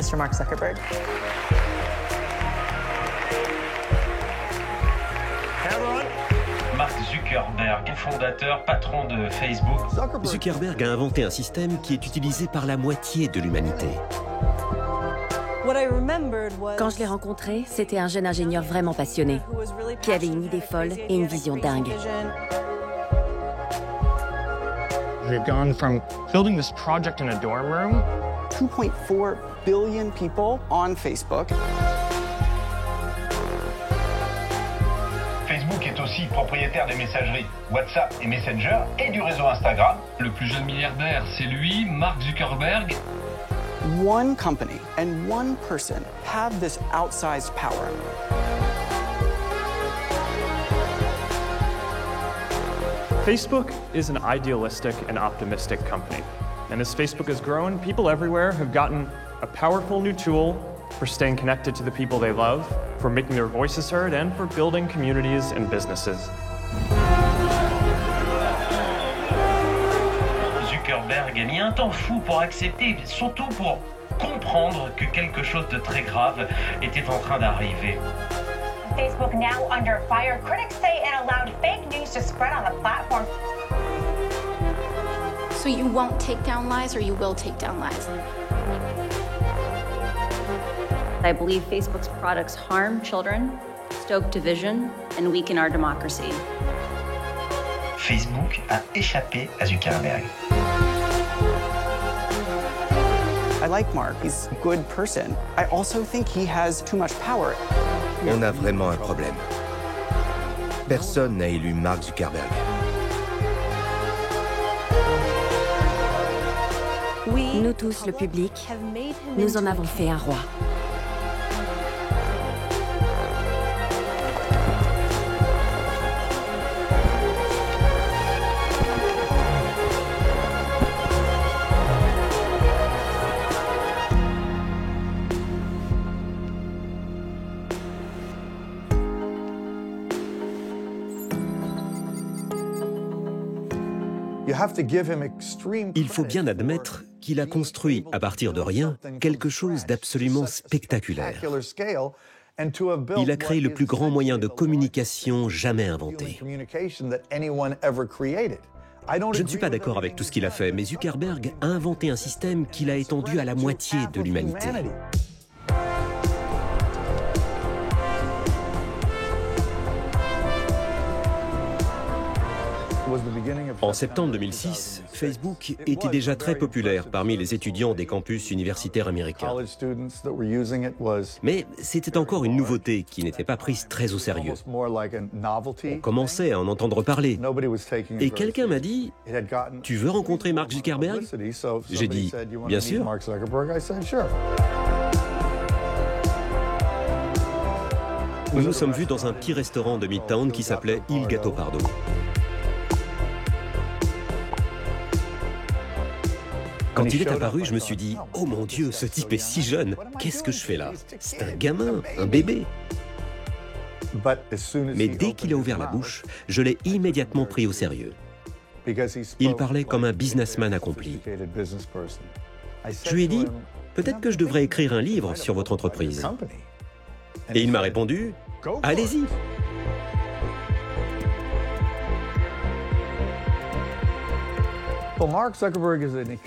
Mr. Mark Zuckerberg. Mark Zuckerberg, fondateur, patron de Facebook. Zuckerberg a inventé un système qui est utilisé par la moitié de l'humanité. Quand je l'ai rencontré, c'était un jeune ingénieur vraiment passionné, qui avait une idée folle et une vision dingue. We've gone from building this project in a dorm room. 2.4 billion people on Facebook. Facebook est aussi propriétaire des messageries WhatsApp et Messenger et du réseau Instagram. Le plus jeune milliardaire, c'est lui, Mark Zuckerberg. One company and one person have this outsized power. Facebook is an idealistic and optimistic company. And as Facebook has grown, people everywhere have gotten a powerful new tool for staying connected to the people they love, for making their voices heard, and for building communities and businesses. Zuckerberg a mis un temps fou pour accepter, surtout pour comprendre que quelque chose de très grave était en train d'arriver. Facebook now under fire. Critics say it allowed fake news to spread on the platform. So you won't take down lies, or you will take down lies? I believe Facebook's products harm children, stoke division, and weaken our democracy. Facebook a échappé à Zuckerberg. I like Mark. He's a good person. I also think he has too much power. On a vraiment un problème. Personne n'a élu Mark Zuckerberg. Nous tous, le public, nous en avons fait un roi. Il faut bien admettre qu'il a construit, à partir de rien, quelque chose d'absolument spectaculaire. Il a créé le plus grand moyen de communication jamais inventé. Je ne suis pas d'accord avec tout ce qu'il a fait, mais Zuckerberg a inventé un système qu'il a étendu à la moitié de l'humanité. En septembre 2006, Facebook était déjà très populaire parmi les étudiants des campus universitaires américains. Mais c'était encore une nouveauté qui n'était pas prise très au sérieux. On commençait à en entendre parler. Et quelqu'un m'a dit « Tu veux rencontrer Mark Zuckerberg ?» J'ai dit « Bien sûr ». Nous nous sommes vus dans un petit restaurant de Midtown qui s'appelait Il Gattopardo. Quand il est apparu, je me suis dit « Oh mon Dieu, ce type est si jeune, qu'est-ce que je fais là? C'est un gamin, un bébé !» Mais dès qu'il a ouvert la bouche, je l'ai immédiatement pris au sérieux. Il parlait comme un businessman accompli. Je lui ai dit « Peut-être que je devrais écrire un livre sur votre entreprise. » Et il m'a répondu « Allez-y !»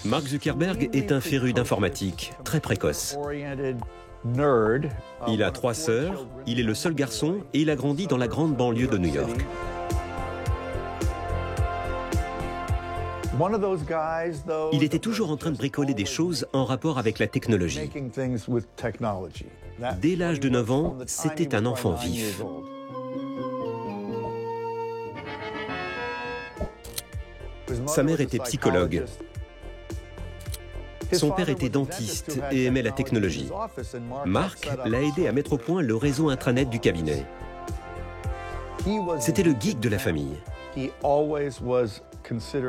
Mark Zuckerberg est un féru d'informatique, très précoce. Il a 3 sœurs, il est le seul garçon et il a grandi dans la grande banlieue de New York. Il était toujours en train de bricoler des choses en rapport avec la technologie. Dès l'âge de 9 ans, c'était un enfant vif. Sa mère était psychologue. Son père était dentiste et aimait la technologie. Mark l'a aidé à mettre au point le réseau intranet du cabinet. C'était le geek de la famille. Et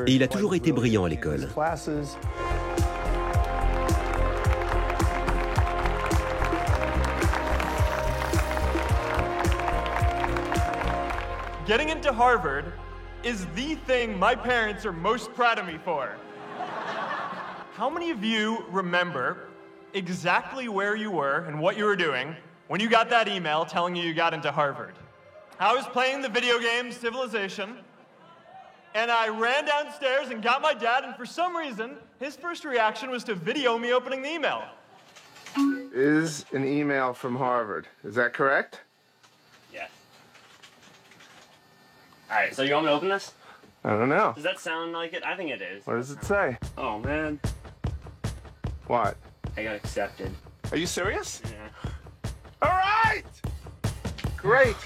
il a toujours été brillant à l'école. Getting into Harvard is the thing my parents are most proud of me for. How many of you remember exactly where you were and what you were doing when you got that email telling you got into Harvard. I was playing the video game Civilization, and I ran downstairs and got my dad, and for some reason, his first reaction was to video me opening the email. Is an email from Harvard. Is that correct? Yes. All right, so you want me to open this? I don't know. Does that sound like it? I think it is. What does it say? Oh, man. What? I got accepted. Are you serious? Yeah. All right! Great.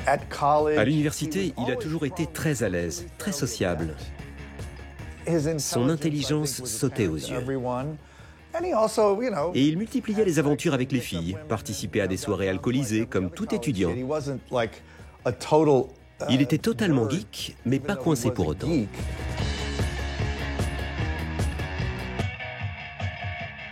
À l'université, il a toujours été très à l'aise, très sociable. Son intelligence sautait aux yeux. Et il multipliait les aventures avec les filles, participait à des soirées alcoolisées comme tout étudiant. Il était totalement geek, mais pas coincé pour autant.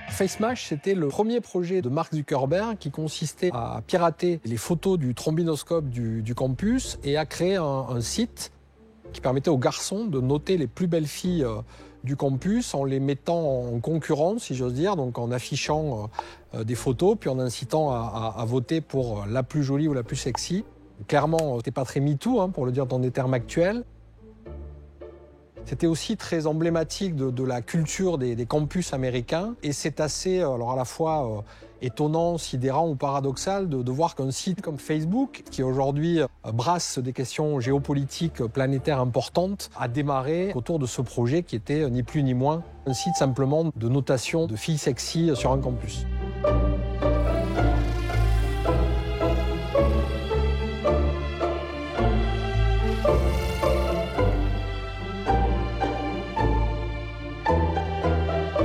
FaceMash, c'était le premier projet de Mark Zuckerberg qui consistait à pirater les photos du trombinoscope du campus et à créer un site qui permettait aux garçons de noter les plus belles filles du campus en les mettant en concurrence, si j'ose dire, donc en affichant des photos, puis en incitant à voter pour la plus jolie ou la plus sexy. Clairement, c'était pas très MeToo, pour le dire dans des termes actuels. C'était aussi très emblématique de la culture des campus américains. Et c'est assez, alors à la fois étonnant, sidérant ou paradoxal de voir qu'un site comme Facebook, qui aujourd'hui brasse des questions géopolitiques planétaires importantes, a démarré autour de ce projet qui était ni plus ni moins un site simplement de notation de filles sexy sur un campus.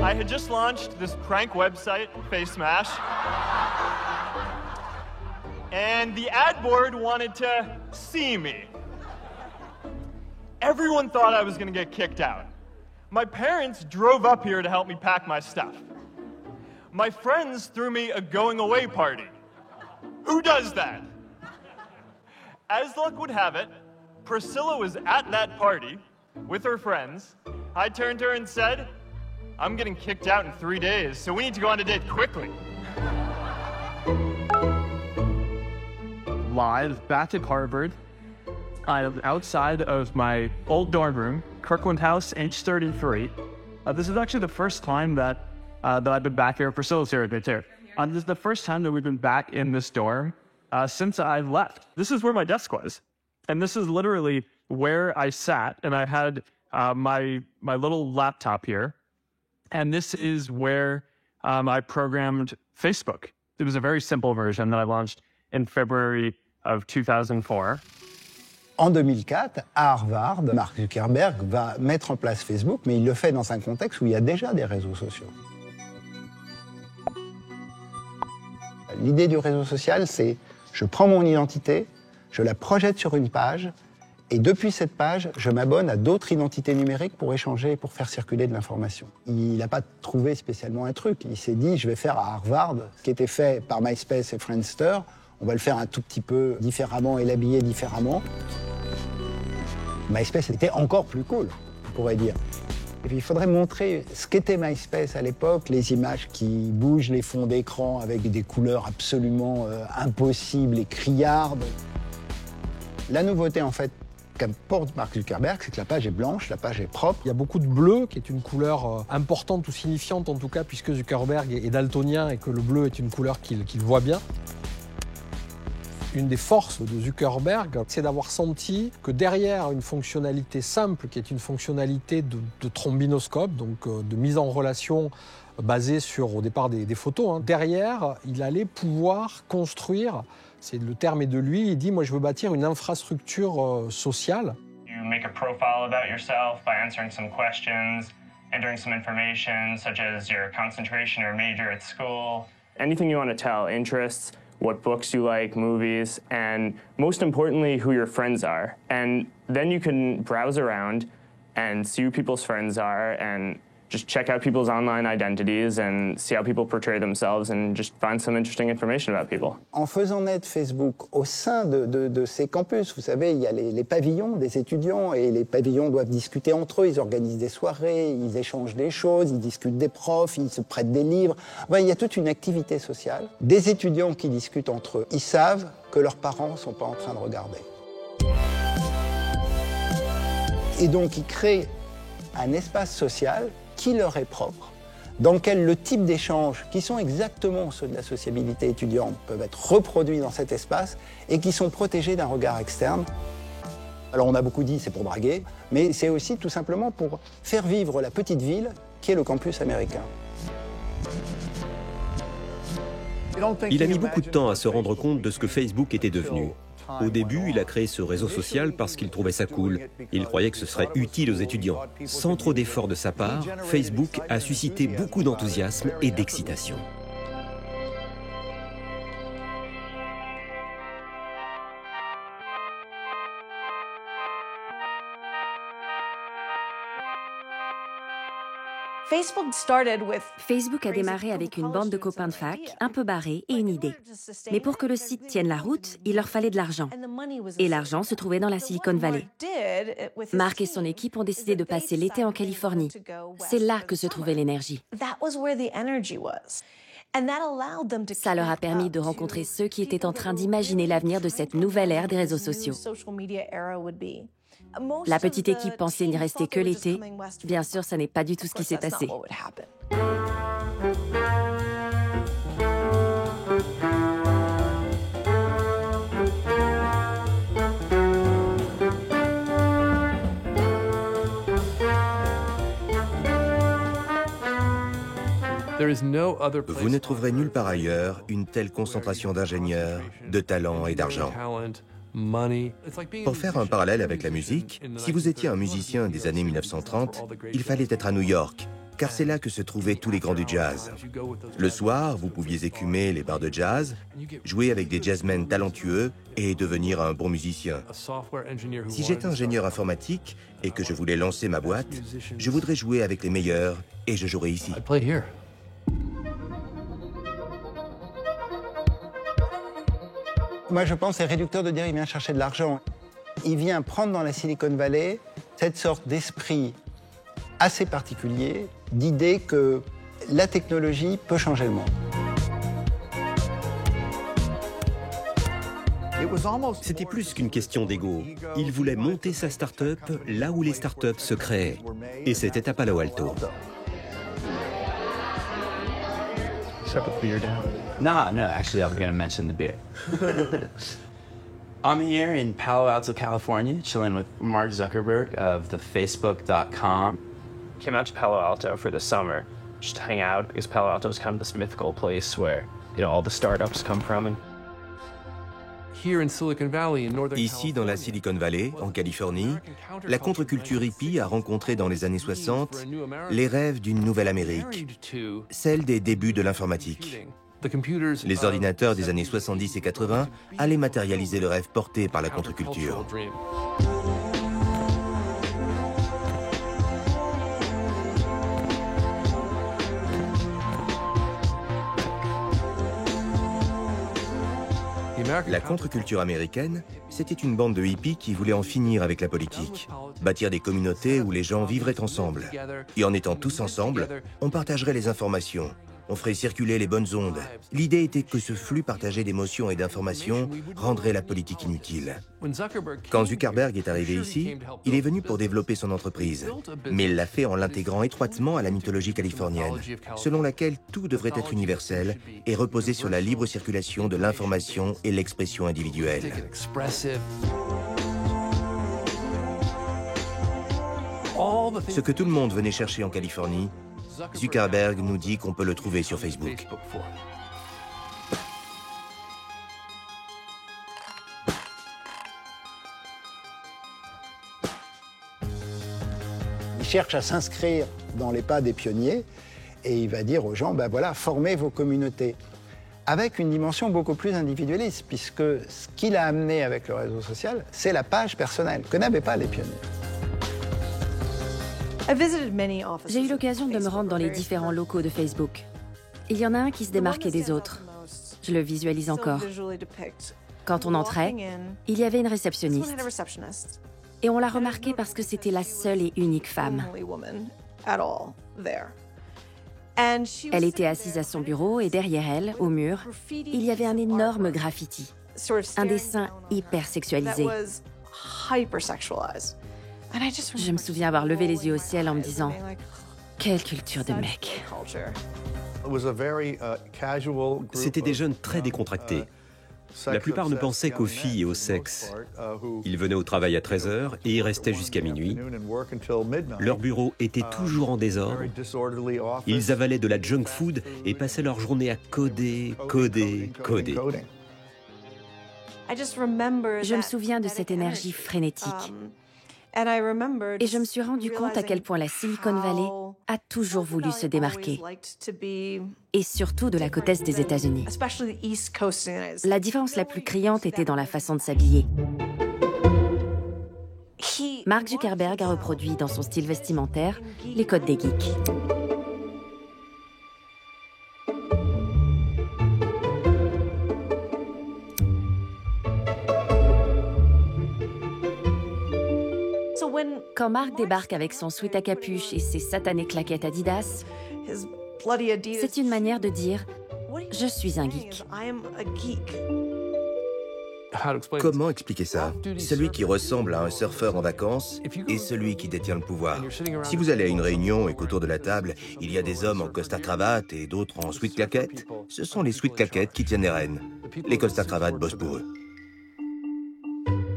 I had just launched this prank website, FaceMash, and the ad board wanted to see me. Everyone thought I was going to get kicked out. My parents drove up here to help me pack my stuff. My friends threw me a going-away party. Who does that? As luck would have it, Priscilla was at that party with her friends. I turned to her and said, I'm getting kicked out in 3 days, so we need to go on a date quickly. Live, back at Harvard. I'm outside of my old dorm room, Kirkland House, H33. This is actually the first time that I've been back here. Priscilla's here a bit too. This is the first time that we've been back in this dorm since I've left. This is where my desk was. And this is literally where I sat, and I had my little laptop here. And this is where I programmed Facebook. It was a very simple version that I launched in February of 2004. En 2004, à Harvard, Mark Zuckerberg va mettre en place Facebook, mais il le fait dans un contexte où il y a déjà des réseaux sociaux. L'idée du réseau social, c'est je prends mon identité, je la projette sur une page, et depuis cette page, je m'abonne à d'autres identités numériques pour échanger et pour faire circuler de l'information. Il n'a pas trouvé spécialement un truc. Il s'est dit, je vais faire à Harvard ce qui était fait par MySpace et Friendster. On va le faire un tout petit peu différemment et l'habiller différemment. MySpace était encore plus cool, on pourrait dire. Et puis il faudrait montrer ce qu'était MySpace à l'époque, les images qui bougent, les fonds d'écran avec des couleurs absolument impossibles et criardes. La nouveauté, en fait, qu'apporte Mark Zuckerberg, c'est que la page est blanche, la page est propre. Il y a beaucoup de bleu, qui est une couleur importante ou signifiante en tout cas, puisque Zuckerberg est daltonien et que le bleu est une couleur qu'il voit bien. Une des forces de Zuckerberg, c'est d'avoir senti que derrière une fonctionnalité simple, qui est une fonctionnalité de trombinoscope, donc de mise en relation basée sur, au départ, des photos, derrière, il allait pouvoir construire, c'est le terme est de lui, il dit, moi je veux bâtir une infrastructure sociale. You make a profile about yourself by answering some questions, entering some information such as your concentration or major at school. Anything you want to tell, interests, what books you like, movies, and most importantly, who your friends are. And then you can browse around and see who people's friends are and just check out people's online identities and see how people portray themselves and just find some interesting information about people. En faisant naître Facebook au sein de ces campus, vous savez, il y a les pavillons des étudiants et les pavillons doivent discuter entre eux, ils organisent des soirées, ils échangent des choses, ils discutent des profs, ils se prêtent des livres. Enfin, il y a toute une activité sociale. Des étudiants qui discutent entre eux, ils savent que leurs parents ne sont pas en train de regarder. Et donc, ils créent un espace social qui leur est propre, dans lequel le type d'échanges, qui sont exactement ceux de la sociabilité étudiante, peuvent être reproduits dans cet espace et qui sont protégés d'un regard externe. Alors on a beaucoup dit c'est pour draguer, mais c'est aussi tout simplement pour faire vivre la petite ville qui est le campus américain. Il a mis beaucoup de temps à se rendre compte de ce que Facebook était devenu. Au début, il a créé ce réseau social parce qu'il trouvait ça cool. Il croyait que ce serait utile aux étudiants. Sans trop d'efforts de sa part, Facebook a suscité beaucoup d'enthousiasme et d'excitation. Facebook a démarré avec une bande de copains de fac, un peu barrés et une idée. Mais pour que le site tienne la route, il leur fallait de l'argent. Et l'argent se trouvait dans la Silicon Valley. Mark et son équipe ont décidé de passer l'été en Californie. C'est là que se trouvait l'énergie. Ça leur a permis de rencontrer ceux qui étaient en train d'imaginer l'avenir de cette nouvelle ère des réseaux sociaux. La petite équipe pensait n'y rester que l'été. Bien sûr, ça n'est pas du tout ce qui s'est passé. Vous ne trouverez nulle part ailleurs une telle concentration d'ingénieurs, de talents et d'argent. Pour faire un parallèle avec la musique, si vous étiez un musicien des années 1930, il fallait être à New York, car c'est là que se trouvaient tous les grands du jazz. Le soir, vous pouviez écumer les bars de jazz, jouer avec des jazzmen talentueux et devenir un bon musicien. Si j'étais ingénieur informatique et que je voulais lancer ma boîte, je voudrais jouer avec les meilleurs et je jouerais ici. Moi, je pense que c'est réducteur de dire qu'il vient chercher de l'argent. Il vient prendre dans la Silicon Valley cette sorte d'esprit assez particulier, d'idée que la technologie peut changer le monde. C'était plus qu'une question d'ego. Il voulait monter sa start-up là où les start-up se créaient. Et c'était à Palo Alto. No, actually, I was going to mention the beer. I'm here in Palo Alto, California, chilling with Mark Zuckerberg of the Facebook.com. Came out to Palo Alto for the summer, just to hang out, because Palo Alto is kind of this mythical place where, all the startups come from. Ici, dans la Silicon Valley, en Californie, la contre-culture hippie a rencontré dans les années 60 les rêves d'une nouvelle Amérique, celle des débuts de l'informatique. Les ordinateurs des années 70 et 80 allaient matérialiser le rêve porté par la contre-culture. La contre-culture américaine, c'était une bande de hippies qui voulaient en finir avec la politique, bâtir des communautés où les gens vivraient ensemble. Et en étant tous ensemble, on partagerait les informations, on ferait circuler les bonnes ondes. L'idée était que ce flux partagé d'émotions et d'informations rendrait la politique inutile. Quand Zuckerberg est arrivé ici, il est venu pour développer son entreprise, mais il l'a fait en l'intégrant étroitement à la mythologie californienne, selon laquelle tout devrait être universel et reposer sur la libre circulation de l'information et l'expression individuelle. Ce que tout le monde venait chercher en Californie, Zuckerberg nous dit qu'on peut le trouver sur Facebook. Il cherche à s'inscrire dans les pas des pionniers et il va dire aux gens, ben voilà, formez vos communautés. Avec une dimension beaucoup plus individualiste, puisque ce qu'il a amené avec le réseau social, c'est la page personnelle, que n'avaient pas les pionniers. J'ai eu l'occasion de me rendre dans les différents locaux de Facebook. Il y en a un qui se démarquait des autres. Je le visualise encore. Quand on entrait, il y avait une réceptionniste. Et on l'a remarqué parce que c'était la seule et unique femme. Elle était assise à son bureau et derrière elle, au mur, il y avait un énorme graffiti. Un dessin hyper sexualisé. Je me souviens avoir levé les yeux au ciel en me disant « Quelle culture de mec !» C'était des jeunes très décontractés. La plupart ne pensaient qu'aux filles et au sexe. Ils venaient au travail à 13h et y restaient jusqu'à minuit. Leur bureau était toujours en désordre. Ils avalaient de la junk food et passaient leur journée à coder. Je me souviens de cette énergie frénétique. Et je me suis rendu compte à quel point la Silicon Valley a toujours voulu se démarquer. Et surtout de la côte est des États-Unis. La différence la plus criante était dans la façon de s'habiller. Mark Zuckerberg a reproduit dans son style vestimentaire les codes des geeks. Quand Mark débarque avec son sweat à capuche et ses satanées claquettes Adidas, c'est une manière de dire « Je suis un geek ». Comment expliquer ça? Celui qui ressemble à un surfeur en vacances et celui qui détient le pouvoir. Si vous allez à une réunion et qu'autour de la table, il y a des hommes en costard-cravate et d'autres en sweat-claquettes, ce sont les sweat-claquettes qui tiennent les rênes. Les costards-cravates bossent pour eux.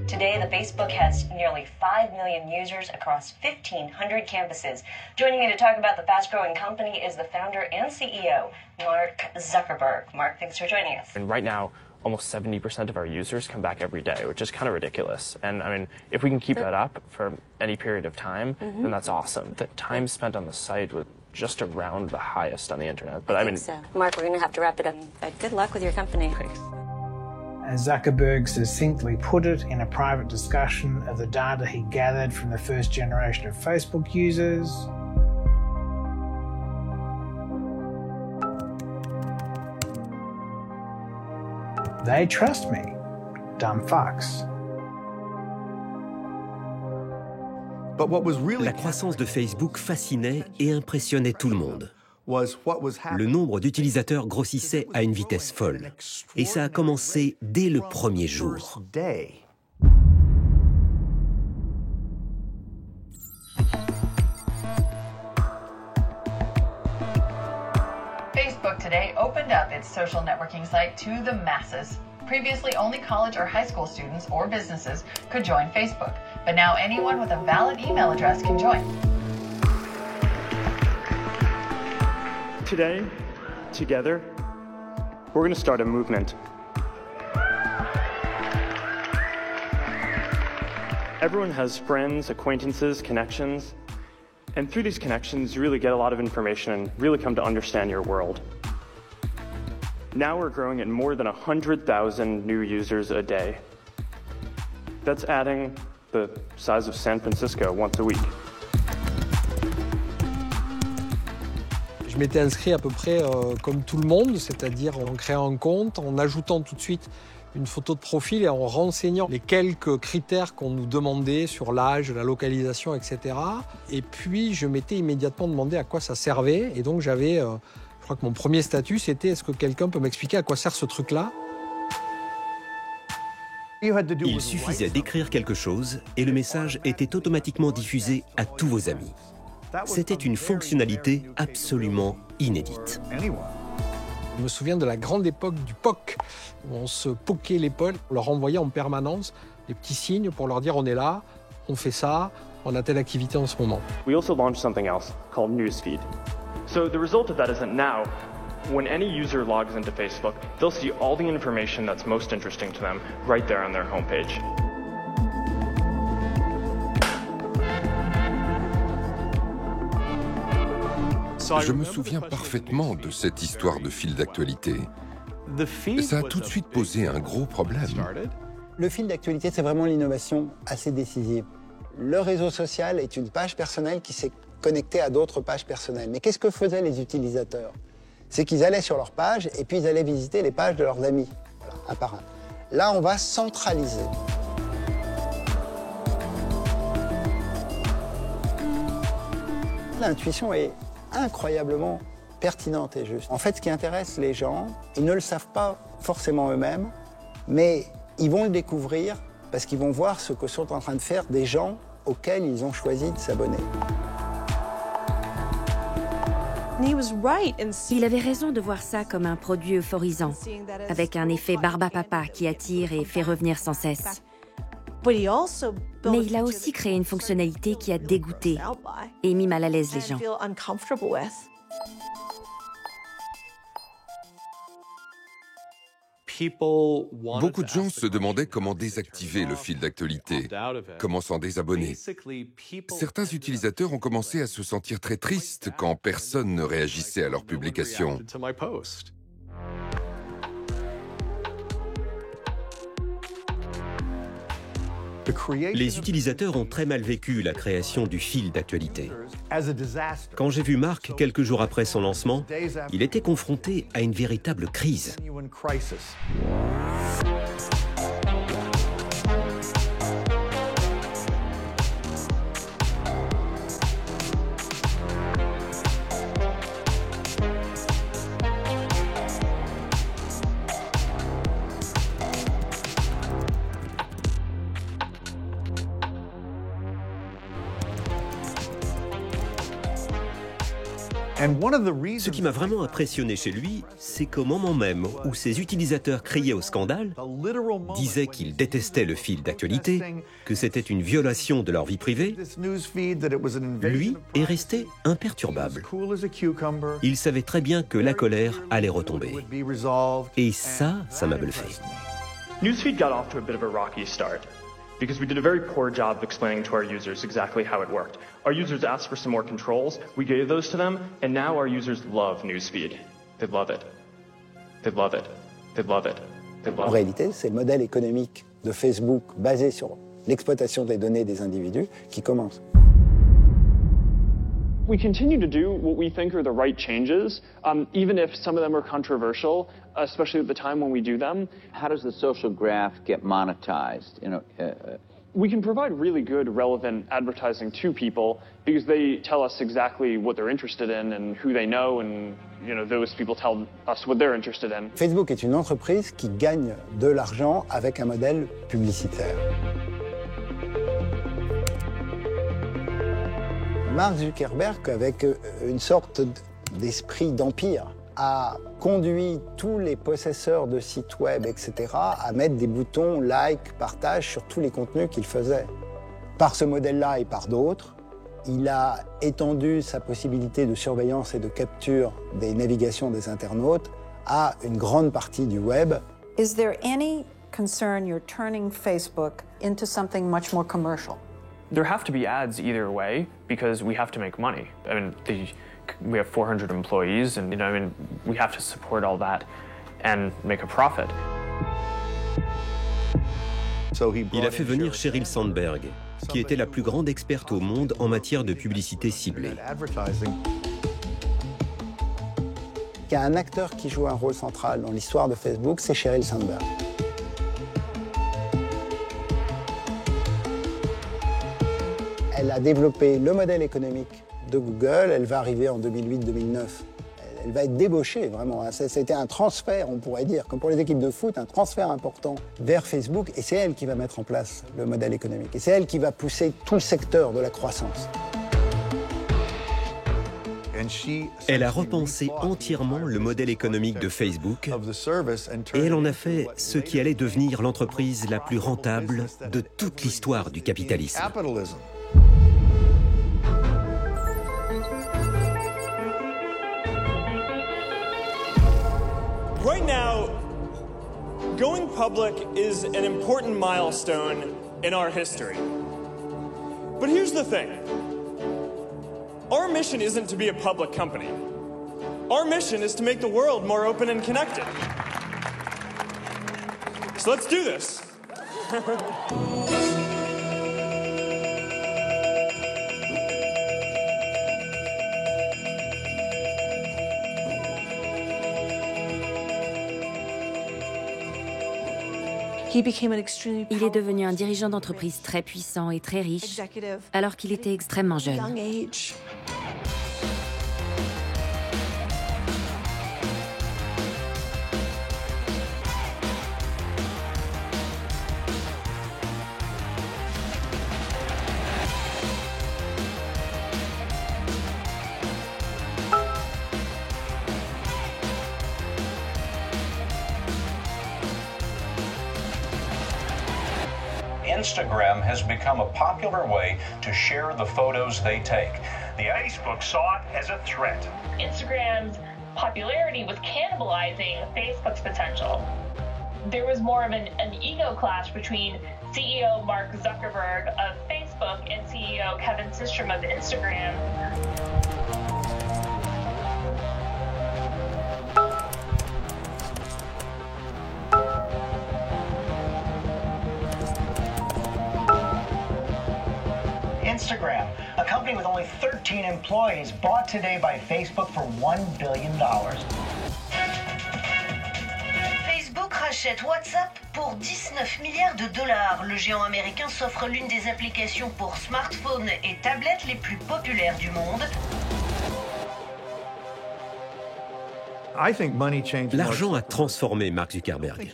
Today, the Facebook has nearly 5 million users across 1,500 campuses. Joining me to talk about the fast-growing company is the founder and CEO, Mark Zuckerberg. Mark, thanks for joining us. And right now, almost 70% of our users come back every day, which is kind of ridiculous. And I mean, if we can keep that up for any period of time, then that's awesome. The time spent on the site was just around the highest on the internet. But I mean, so. Mark, we're going to have to wrap it up. Good luck with your company. Thanks. As Zuckerberg succinctly put it in a private discussion of the data he gathered from the first generation of Facebook users, they trust me, dumb fucks. La croissance de Facebook fascinait et impressionnait tout le monde. Le nombre d'utilisateurs grossissait à une vitesse folle. Et ça a commencé dès le premier jour. Facebook today opened up its social networking site to the masses. Previously, only college or high school students or businesses could join Facebook. But now anyone with a valid email address can join. Today, together, we're going to start a movement. Everyone has friends, acquaintances, connections, and through these connections, you really get a lot of information and really come to understand your world. Now we're growing at more than 100,000 new users a day. That's adding the size of San Francisco once a week. Je m'étais inscrit à peu près comme tout le monde, c'est-à-dire en créant un compte, en ajoutant tout de suite une photo de profil et en renseignant les quelques critères qu'on nous demandait sur l'âge, la localisation, etc. Et puis, je m'étais immédiatement demandé à quoi ça servait. Et donc, j'avais, je crois que mon premier statut, c'était « Est-ce que quelqu'un peut m'expliquer à quoi sert ce truc-là » Il suffisait d'écrire quelque chose et le message était automatiquement diffusé à tous vos amis. C'était une fonctionnalité absolument inédite. Je me souviens de la grande époque du POC, où on se poquait l'épaule, on leur envoyait en permanence des petits signes pour leur dire on est là, on fait ça, on a telle activité en ce moment. We also launched something else called Newsfeed. So the result of that is that now, when any user logs into Facebook, they'll see all the information that's most interesting to them right there on their homepage. Je me souviens parfaitement de cette histoire de fil d'actualité. Ça a tout de suite posé un gros problème. Le fil d'actualité, c'est vraiment l'innovation assez décisive. Le réseau social est une page personnelle qui s'est connectés à d'autres pages personnelles. Mais qu'est-ce que faisaient les utilisateurs? C'est qu'ils allaient sur leur page et puis ils allaient visiter les pages de leurs amis, voilà, un par un. Là, on va centraliser. L'intuition est incroyablement pertinente et juste. En fait, ce qui intéresse les gens, ils ne le savent pas forcément eux-mêmes, mais ils vont le découvrir parce qu'ils vont voir ce que sont en train de faire des gens auxquels ils ont choisi de s'abonner. Il avait raison de voir ça comme un produit euphorisant, avec un effet barbe à papa qui attire et fait revenir sans cesse. Mais il a aussi créé une fonctionnalité qui a dégoûté et mis mal à l'aise les gens. Beaucoup de gens se demandaient comment désactiver le fil d'actualité, comment s'en désabonner. Certains utilisateurs ont commencé à se sentir très tristes quand personne ne réagissait à leurs publications. Les utilisateurs ont très mal vécu la création du fil d'actualité. Quand j'ai vu Mark quelques jours après son lancement, il était confronté à une véritable crise. Ce qui m'a vraiment impressionné chez lui, c'est qu'au moment même où ses utilisateurs criaient au scandale, disaient qu'ils détestaient le fil d'actualité, que c'était une violation de leur vie privée, lui est resté imperturbable. Il savait très bien que la colère allait retomber. Et ça m'a bluffé. Newsfeed got off to a bit of a rocky start, because we did a very poor job of explaining to our users exactly how it worked. Our users asked for some more controls, we gave those to them, and now our users love Newsfeed. They love it. They love it. They love it. They love it. En réalité, c'est le modèle économique de Facebook basé sur l'exploitation des données des individus qui commence. We continue to do what we think are the right changes, even if some of them are controversial, especially at the time when we do them. How does the social graph get monetized? We can provide really good, relevant advertising to people because they tell us exactly what they're interested in and who they know, and those people tell us what they're interested in. Facebook est une entreprise qui gagne de l'argent avec un modèle publicitaire. Mark Zuckerberg, avec une sorte d'esprit d'empire, a conduit tous les possesseurs de sites web, etc., à mettre des boutons like, partage sur tous les contenus qu'il faisait. Par ce modèle-là et par d'autres, il a étendu sa possibilité de surveillance et de capture des navigations des internautes à une grande partie du web. Is there any concern you're turning Facebook into something much more commercial? There have to be ads either way because we have to make money. I mean, we have 400 employees, and we have to support all that and make a profit. Il a fait venir Sheryl Sandberg, qui était la plus grande experte au monde en matière de publicité ciblée. Il y a un acteur qui joue un rôle central dans l'histoire de Facebook, c'est Sheryl Sandberg. Elle a développé le modèle économique de Google, elle va arriver en 2008-2009. Elle va être débauchée, vraiment. C'était un transfert, on pourrait dire, comme pour les équipes de foot, un transfert important vers Facebook, et c'est elle qui va mettre en place le modèle économique. Et c'est elle qui va pousser tout le secteur de la croissance. Elle a repensé entièrement le modèle économique de Facebook et elle en a fait ce qui allait devenir l'entreprise la plus rentable de toute l'histoire du capitalisme. Right now, going public is an important milestone in our history. But here's the thing. Our mission isn't to be a public company. Our mission is to make the world more open and connected. So let's do this. Il est devenu un dirigeant d'entreprise très puissant et très riche, alors qu'il était extrêmement jeune. Instagram has become a popular way to share the photos they take. Facebook saw it as a threat. Instagram's popularity was cannibalizing Facebook's potential. There was more of an ego clash between CEO Mark Zuckerberg of Facebook and CEO Kevin Systrom of Instagram. Instagram, a company with only 13 employees, bought today by Facebook for $1 billion. Facebook rachète WhatsApp pour 19 milliards de dollars. Le géant américain s'offre l'une des applications pour smartphones et tablettes les plus populaires du monde. L'argent a transformé Mark Zuckerberg.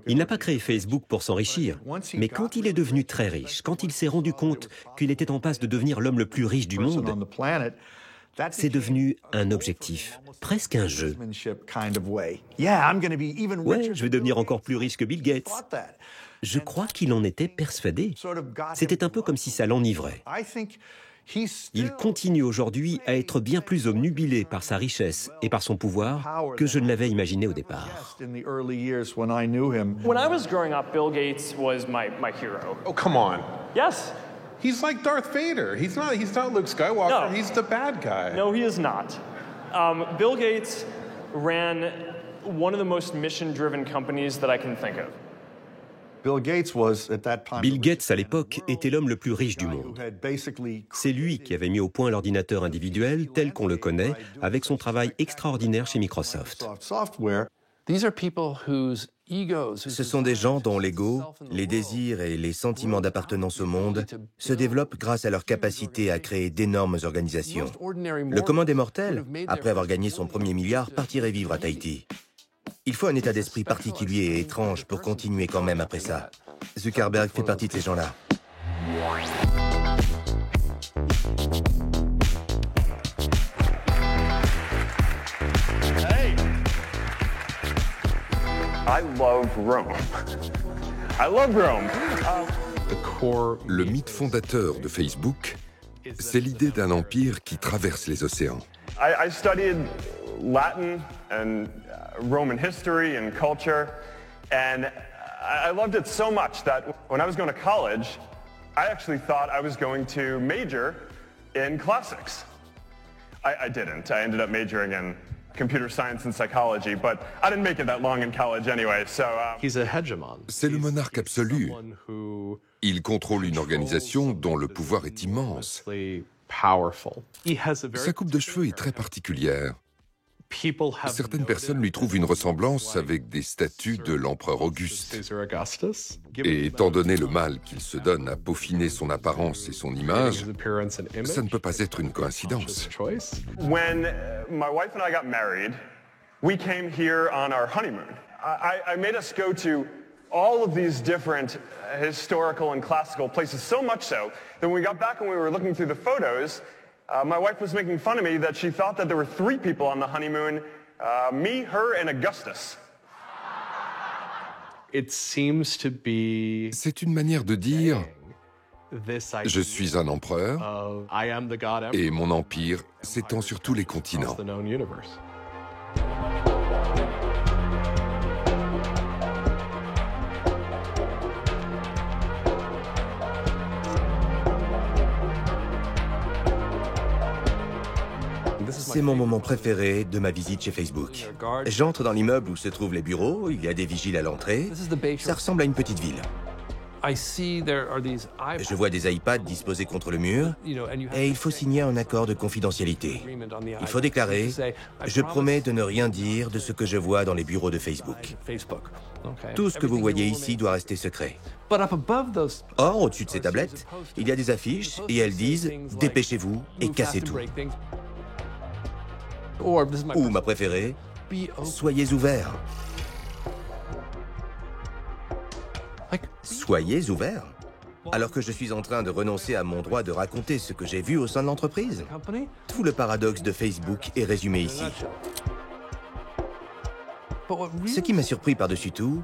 Il n'a pas créé Facebook pour s'enrichir, mais quand il est devenu très riche, quand il s'est rendu compte qu'il était en passe de devenir l'homme le plus riche du monde, c'est devenu un objectif, presque un jeu. Ouais, je vais devenir encore plus riche que Bill Gates. Je crois qu'il en était persuadé. C'était un peu comme si ça l'enivrait. Il continue aujourd'hui à être bien plus obnubilé par sa richesse et par son pouvoir que je ne l'avais imaginé au départ. When I was growing up, Bill Gates was my hero. Oh, come on. Yes. He's like Darth Vader. He's not Luke Skywalker. No. He's the bad guy. No, he is not. Bill Gates ran one of the most mission-driven companies that I can think of. Bill Gates, à l'époque, était l'homme le plus riche du monde. C'est lui qui avait mis au point l'ordinateur individuel tel qu'on le connaît, avec son travail extraordinaire chez Microsoft. Ce sont des gens dont l'ego, les désirs et les sentiments d'appartenance au monde se développent grâce à leur capacité à créer d'énormes organisations. Le commun des mortels, après avoir gagné son premier milliard, partirait vivre à Tahiti. Il faut un état d'esprit particulier et étrange pour continuer quand même après ça. Zuckerberg fait partie de ces gens-là. Hey! I love Rome. I love Rome. Le mythe fondateur de Facebook, c'est l'idée d'un empire qui traverse les océans. I studied Latin and Roman history and culture, and I loved it so much that when I was going to college, I actually thought I was going to major in classics. I didn't. I ended up majoring in computer science and psychology, but I didn't make it that long in college anyway, so... He's a hegemon. C'est le monarque absolu. Il contrôle une organisation dont le pouvoir est immense. Sa coupe de cheveux est très particulière. Certaines personnes lui trouvent une ressemblance avec des statues de l'empereur Auguste. Et étant donné le mal qu'il se donne à peaufiner son apparence et son image, ça ne peut pas être une coïncidence. When my wife and I got married, we came here on our honeymoon. I made us go to all of these different historical and classical places, so much so that when we got back and we were looking through the photos, my wife was making fun of me that she thought that there were 3 people on the honeymoon, me, her, and Augustus. C'est une manière de dire « Je suis un empereur et mon empire s'étend sur tous les continents ». C'est mon moment préféré de ma visite chez Facebook. J'entre dans l'immeuble où se trouvent les bureaux, il y a des vigiles à l'entrée. Ça ressemble à une petite ville. Je vois des iPads disposés contre le mur et il faut signer un accord de confidentialité. Il faut déclarer « Je promets de ne rien dire de ce que je vois dans les bureaux de Facebook. Tout ce que vous voyez ici doit rester secret. » Or, au-dessus de ces tablettes, il y a des affiches et elles disent « Dépêchez-vous et cassez tout. » Ou ma préférée, « Soyez ouverts. » Soyez ouverts. Alors que je suis en train de renoncer à mon droit de raconter ce que j'ai vu au sein de l'entreprise. Tout le paradoxe de Facebook est résumé ici. Ce qui m'a surpris par-dessus tout,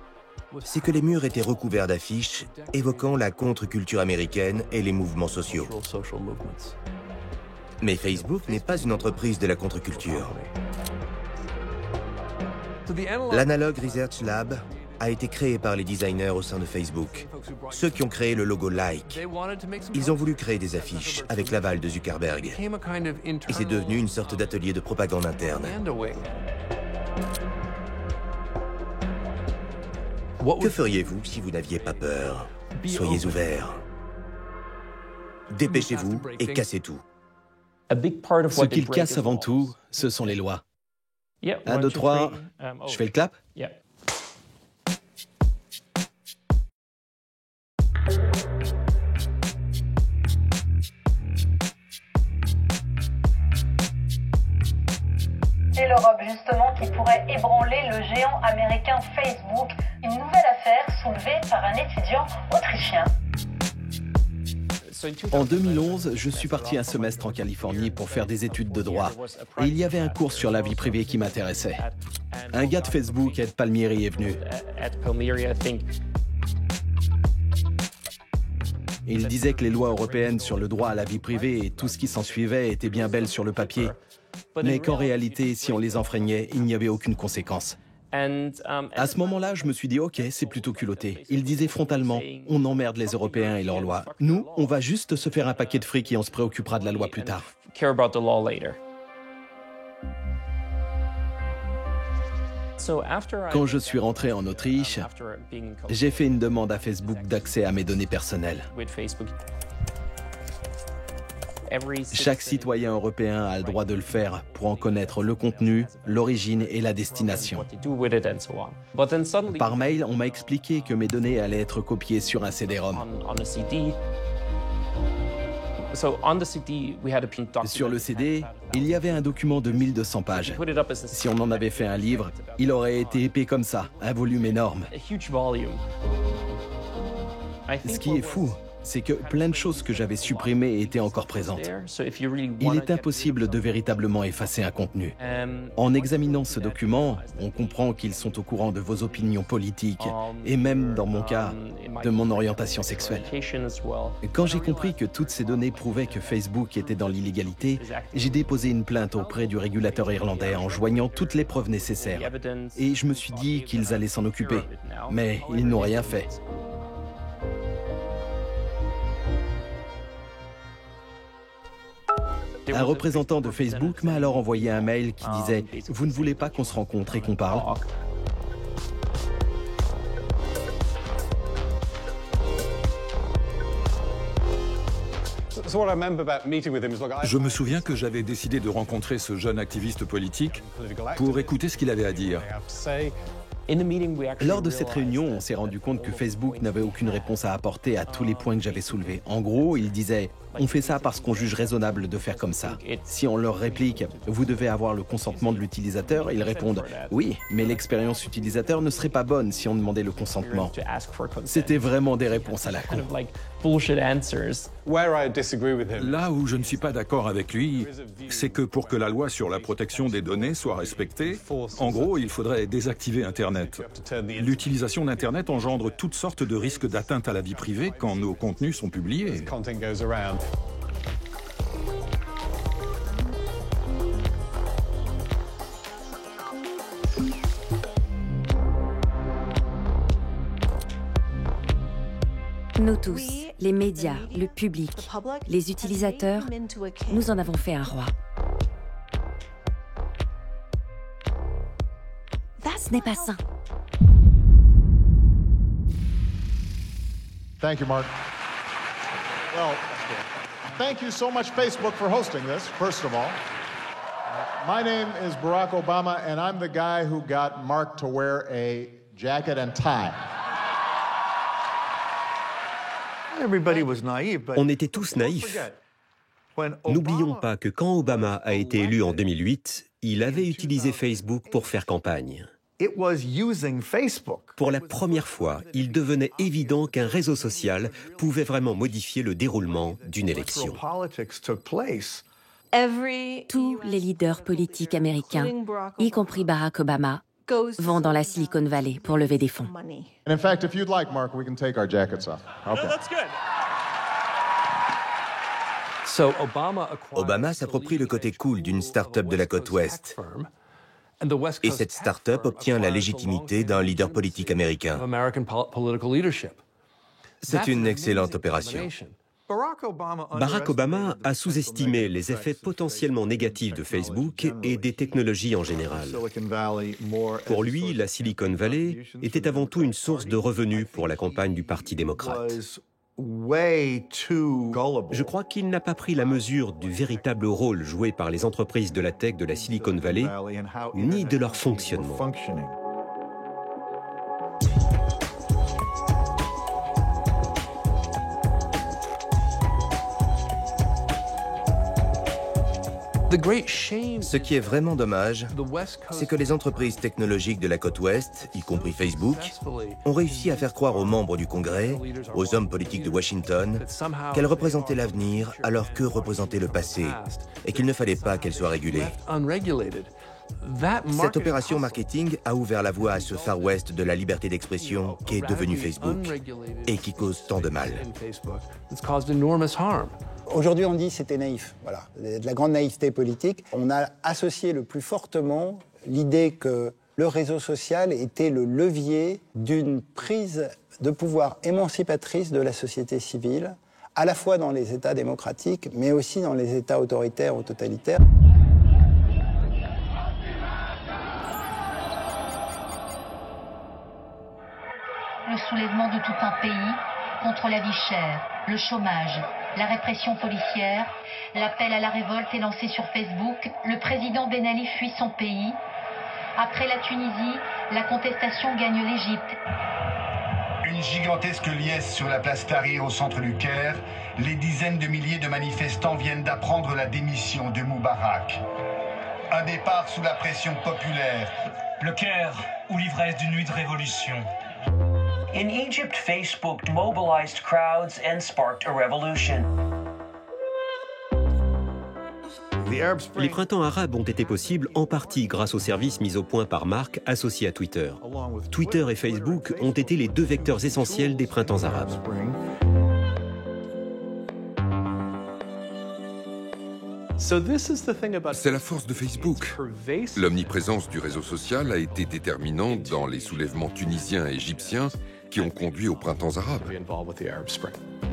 c'est que les murs étaient recouverts d'affiches évoquant la contre-culture américaine et les mouvements sociaux. Mais Facebook n'est pas une entreprise de la contre-culture. L'Analog Research Lab a été créé par les designers au sein de Facebook, ceux qui ont créé le logo Like. Ils ont voulu créer des affiches avec l'aval de Zuckerberg. Et c'est devenu une sorte d'atelier de propagande interne. Que feriez-vous si vous n'aviez pas peur? Soyez ouverts. Dépêchez-vous et cassez tout. Ce qu'ils cassent avant tout, ce sont les lois. 1, 2, 3, je fais le clap? C'est l'Europe justement qui pourrait ébranler le géant américain Facebook. Une nouvelle affaire soulevée par un étudiant autrichien. En 2011, je suis parti un semestre en Californie pour faire des études de droit. Et il y avait un cours sur la vie privée qui m'intéressait. Un gars de Facebook, Ed Palmieri, est venu. Il disait que les lois européennes sur le droit à la vie privée et tout ce qui s'en suivait étaient bien belles sur le papier, mais qu'en réalité, si on les enfreignait, il n'y avait aucune conséquence. À ce moment-là, je me suis dit, ok, c'est plutôt culotté. Il disait frontalement, on emmerde les Européens et leurs lois. Nous, on va juste se faire un paquet de fric et on se préoccupera de la loi plus tard. Quand je suis rentré en Autriche, j'ai fait une demande à Facebook d'accès à mes données personnelles. Chaque citoyen européen a le droit de le faire pour en connaître le contenu, l'origine et la destination. Par mail, on m'a expliqué que mes données allaient être copiées sur un CD-ROM. Sur le CD, il y avait un document de 1200 pages. Si on en avait fait un livre, il aurait été épais comme ça, un volume énorme. Ce qui est fou, c'est que plein de choses que j'avais supprimées étaient encore présentes. Il est impossible de véritablement effacer un contenu. En examinant ce document, on comprend qu'ils sont au courant de vos opinions politiques et même, dans mon cas, de mon orientation sexuelle. Quand j'ai compris que toutes ces données prouvaient que Facebook était dans l'illégalité, j'ai déposé une plainte auprès du régulateur irlandais en joignant toutes les preuves nécessaires. Et je me suis dit qu'ils allaient s'en occuper. Mais ils n'ont rien fait. Un représentant de Facebook m'a alors envoyé un mail qui disait « Vous ne voulez pas qu'on se rencontre et qu'on parle ?» Je me souviens que j'avais décidé de rencontrer ce jeune activiste politique pour écouter ce qu'il avait à dire. Lors de cette réunion, on s'est rendu compte que Facebook n'avait aucune réponse à apporter à tous les points que j'avais soulevés. En gros, il disait « On fait ça parce qu'on juge raisonnable de faire comme ça. » Si on leur réplique « Vous devez avoir le consentement de l'utilisateur », ils répondent « Oui, mais l'expérience utilisateur ne serait pas bonne si on demandait le consentement. » C'était vraiment des réponses à la con. Là où je ne suis pas d'accord avec lui, c'est que pour que la loi sur la protection des données soit respectée, en gros, il faudrait désactiver Internet. L'utilisation d'Internet engendre toutes sortes de risques d'atteinte à la vie privée quand nos contenus sont publiés. Nous tous, les médias, le public, les utilisateurs, nous en avons fait un roi. Ce n'est pas sain. Thank you, Mark. Well, thank you so much, Facebook, for hosting this, first of all. My name is Barack Obama, and I'm the guy who got Mark to wear a jacket and tie. On était tous naïfs. N'oublions pas que quand Obama a été élu en 2008, il avait utilisé Facebook pour faire campagne. Pour la première fois, il devenait évident qu'un réseau social pouvait vraiment modifier le déroulement d'une élection. Tous les leaders politiques américains, y compris Barack Obama, vont dans la Silicon Valley pour lever des fonds. And in fact, if you'd like, Mark, we can take our jackets off. Okay. Oh, that's good. Obama s'approprie le côté cool d'une start-up de la côte ouest. Et cette start-up obtient la légitimité d'un leader politique américain. C'est une excellente opération. Barack Obama a sous-estimé les effets potentiellement négatifs de Facebook et des technologies en général. Pour lui, la Silicon Valley était avant tout une source de revenus pour la campagne du Parti démocrate. Je crois qu'il n'a pas pris la mesure du véritable rôle joué par les entreprises de la tech de la Silicon Valley, ni de leur fonctionnement. Ce qui est vraiment dommage, c'est que les entreprises technologiques de la côte ouest, y compris Facebook, ont réussi à faire croire aux membres du Congrès, aux hommes politiques de Washington, qu'elles représentaient l'avenir alors que représentait le passé, et qu'il ne fallait pas qu'elles soient régulées. Cette opération marketing a ouvert la voie à ce Far West de la liberté d'expression qui est devenu Facebook et qui cause tant de mal. Aujourd'hui, on dit c'était naïf, voilà, de la grande naïveté politique. On a associé le plus fortement l'idée que le réseau social était le levier d'une prise de pouvoir émancipatrice de la société civile, à la fois dans les États démocratiques, mais aussi dans les États autoritaires ou totalitaires. Le soulèvement de tout un pays contre la vie chère, le chômage, la répression policière, l'appel à la révolte est lancé sur Facebook, le président Ben Ali fuit son pays. Après la Tunisie, la contestation gagne l'Égypte. Une gigantesque liesse sur la place Tahrir au centre du Caire. Les dizaines de milliers de manifestants viennent d'apprendre la démission de Moubarak. Un départ sous la pression populaire. Le Caire, ou l'ivresse d'une nuit de révolution. In Egypt, Facebook mobilized crowds and sparked a revolution. Les printemps arabes ont été possibles en partie grâce aux services mis au point par Mark associés à Twitter. Twitter et Facebook ont été les deux vecteurs essentiels des printemps arabes. C'est la force de Facebook. L'omniprésence du réseau social a été déterminante dans les soulèvements tunisiens et égyptiens qui ont conduit aux printemps arabes.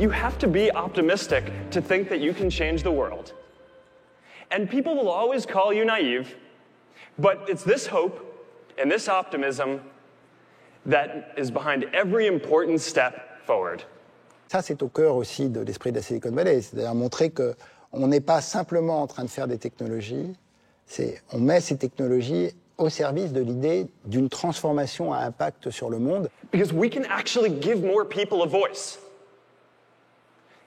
You have to be optimistic to think that you can change the world. And people will always call you naive, but it's this hope and this optimism that is behind every important step forward. Ça, c'est au cœur aussi de l'esprit de la Silicon Valley, c'est-à-dire montrer qu'on n'est pas simplement en train de faire des technologies, on met ces technologies au service de l'idée d'une transformation à impact sur le monde. Because we can actually give more people a voice.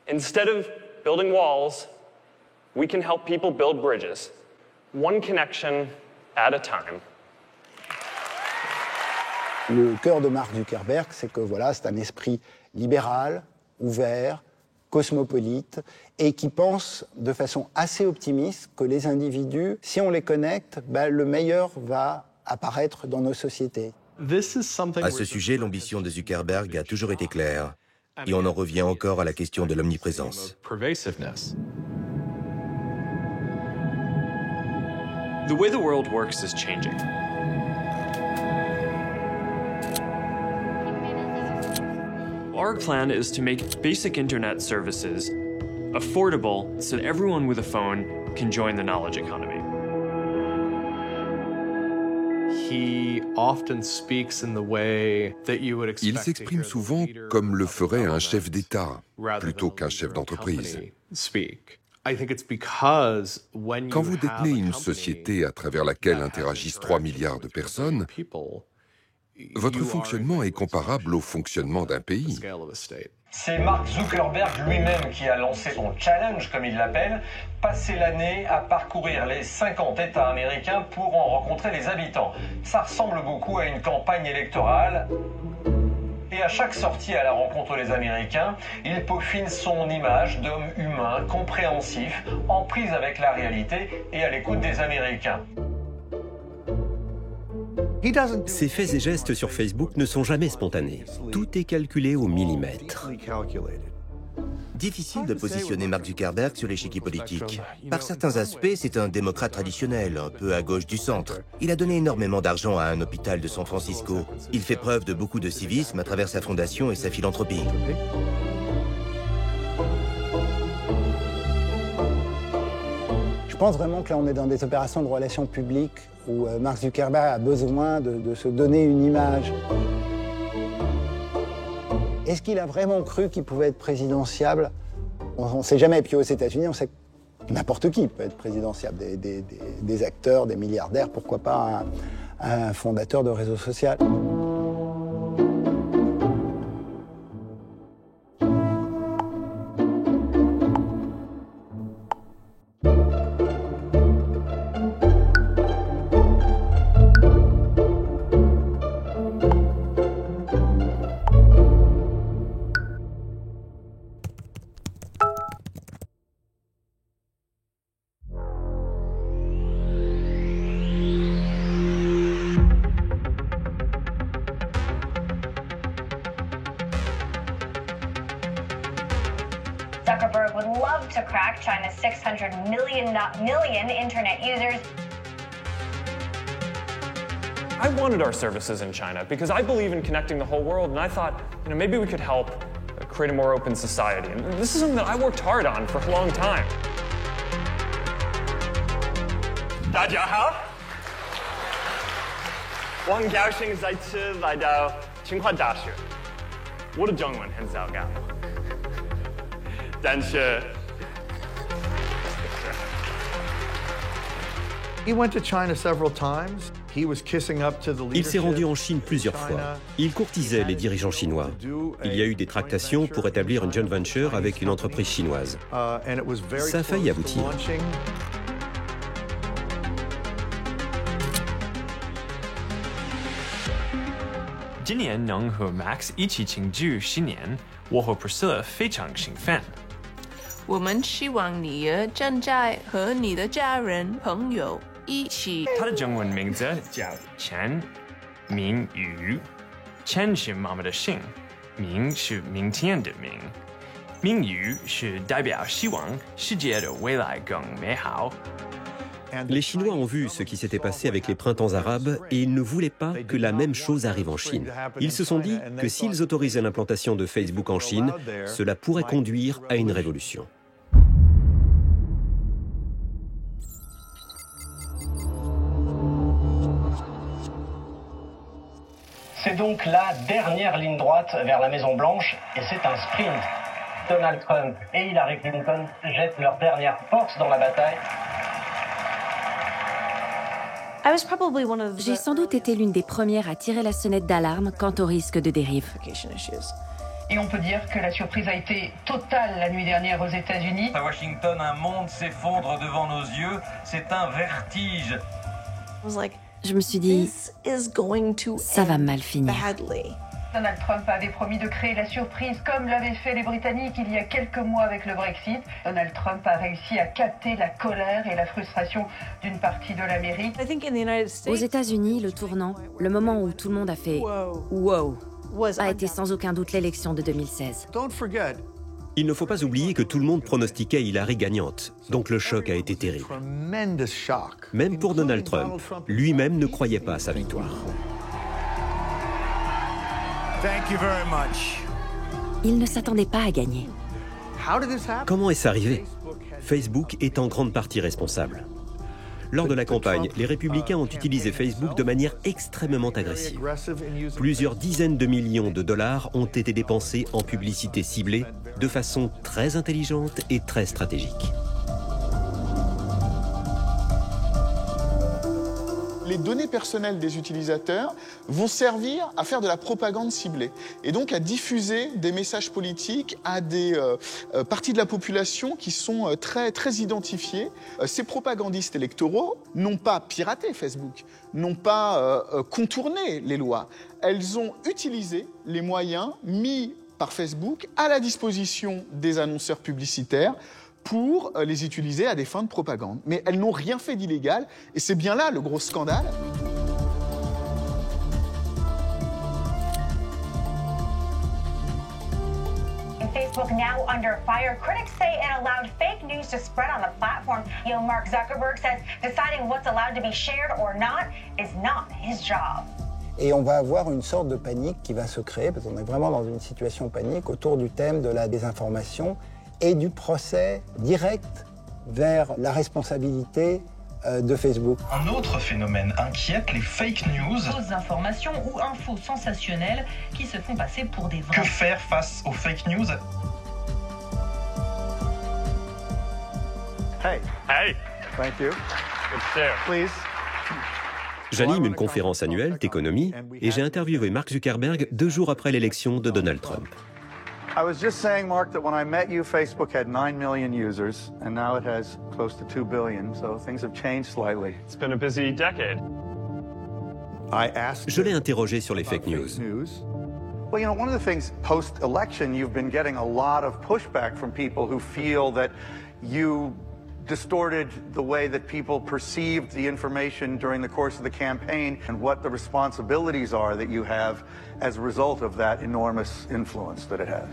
Instead of building walls, we can help people build bridges, one connection at a time. Le cœur de Mark Zuckerberg, c'est que voilà, c'est un esprit libéral, ouvert, cosmopolite, et qui pense de façon assez optimiste que les individus, si on les connecte, le meilleur va apparaître dans nos sociétés. À ce sujet, l'ambition de Zuckerberg a toujours été claire, et on en revient encore à la question de l'omniprésence. The way the world works is changing. Our plan is to make basic internet services affordable so that everyone with a phone can join the knowledge economy. Il s'exprime souvent comme le ferait un chef d'État, plutôt qu'un chef d'entreprise. Quand vous détenez une société à travers laquelle interagissent 3 milliards de personnes, votre fonctionnement est comparable au fonctionnement d'un pays. C'est Mark Zuckerberg lui-même qui a lancé son challenge, comme il l'appelle, passer l'année à parcourir les 50 États américains pour en rencontrer les habitants. Ça ressemble beaucoup à une campagne électorale. Et à chaque sortie à la rencontre des Américains, il peaufine son image d'homme humain, compréhensif, en prise avec la réalité et à l'écoute des Américains. Ses faits et gestes sur Facebook ne sont jamais spontanés. Tout est calculé au millimètre. Difficile de positionner Mark Zuckerberg sur l'échiquier politique. Par certains aspects, c'est un démocrate traditionnel, un peu à gauche du centre. Il a donné énormément d'argent à un hôpital de San Francisco. Il fait preuve de beaucoup de civisme à travers sa fondation et sa philanthropie. Je pense vraiment que là, on est dans des opérations de relations publiques où Mark Zuckerberg a besoin de se donner une image. Est-ce qu'il a vraiment cru qu'il pouvait être présidentiable? On ne sait jamais. Et puis aux États-Unis, on sait que n'importe qui peut être présidentiable. Des acteurs, des milliardaires, pourquoi pas un fondateur de réseau social. Zuckerberg would love to crack China's 600 million internet users. I wanted our services in China because I believe in connecting the whole world, and I thought, maybe we could help create a more open society. And this is something that I worked hard on for a long time. 大家好，我很高兴再次来到清华大学。我的中文很糟糕，但是。Il s'est rendu en Chine plusieurs fois. Il courtisait les dirigeants chinois. Il y a eu des tractations pour établir une joint venture avec une entreprise chinoise. Ça a failli aboutir. Max 我们希望你儿正在和你的家人朋友一起。他的中文名字叫钱明宇，钱是妈妈的姓，明是明天的明，明宇是代表希望世界的未来更美好。Les Chinois ont vu ce qui s'était passé avec les printemps arabes et ils ne voulaient pas que la même chose arrive en Chine. Ils se sont dit que s'ils autorisaient l'implantation de Facebook en Chine, cela pourrait conduire à une révolution. C'est donc la dernière ligne droite vers la Maison-Blanche et c'est un sprint. Donald Trump et Hillary Clinton jettent leur dernière force dans la bataille. J'ai sans doute été l'une des premières à tirer la sonnette d'alarme quant au risque de dérive. Et on peut dire que la surprise a été totale la nuit dernière aux États-Unis. À Washington, un monde s'effondre devant nos yeux. C'est un vertige. Je me suis dit, ça va mal finir. Donald Trump avait promis de créer la surprise comme l'avaient fait les Britanniques il y a quelques mois avec le Brexit. Donald Trump a réussi à capter la colère et la frustration d'une partie de l'Amérique. Aux États-Unis, le tournant, le moment où tout le monde a fait « wow », a été sans aucun doute l'élection de 2016. Il ne faut pas oublier que tout le monde pronostiquait Hillary gagnante, donc le choc a été terrible. Même pour Donald Trump, lui-même ne croyait pas à sa victoire. Il ne s'attendait pas à gagner. Comment est-ce arrivé? Facebook est en grande partie responsable. Lors de la campagne, les républicains ont utilisé Facebook de manière extrêmement agressive. Plusieurs dizaines de millions de dollars ont été dépensés en publicité ciblée de façon très intelligente et très stratégique. Les données personnelles des utilisateurs vont servir à faire de la propagande ciblée et donc à diffuser des messages politiques à des parties de la population qui sont très identifiées. Ces propagandistes électoraux n'ont pas piraté Facebook, n'ont pas contourné les lois. Elles ont utilisé les moyens mis par Facebook à la disposition des annonceurs publicitaires pour les utiliser à des fins de propagande. Mais elles n'ont rien fait d'illégal, et c'est bien là le gros scandale. Facebook now under fire. Critics say it allowed fake news to spread on the platform. Mark Zuckerberg says deciding what's allowed to be shared or not is not his job. Et on va avoir une sorte de panique qui va se créer, parce qu'on est vraiment dans une situation panique autour du thème de la désinformation et du procès direct vers la responsabilité de Facebook. Un autre phénomène inquiète, les fake news. Fausses informations ou infos sensationnelles qui se font passer pour des vraies. Que faire face aux fake news? Hey. Hey. Thank you. Good to see you. Please. J'anime une conférence annuelle d'économie et j'ai interviewé Mark Zuckerberg 2 jours après l'élection de Donald Trump. I was just saying, Mark, that when I met you, Facebook had 9 million users, and now it has close to 2 billion, so things have changed slightly. It's been a busy decade. Je l'ai interrogé sur les fake news. Well, you know, one of the things post-election, you've been getting a lot of pushback from people who feel that you distorted the way that people perceived the information during the course of the campaign and what the responsibilities are that you have as a result of that enormous influence that it has.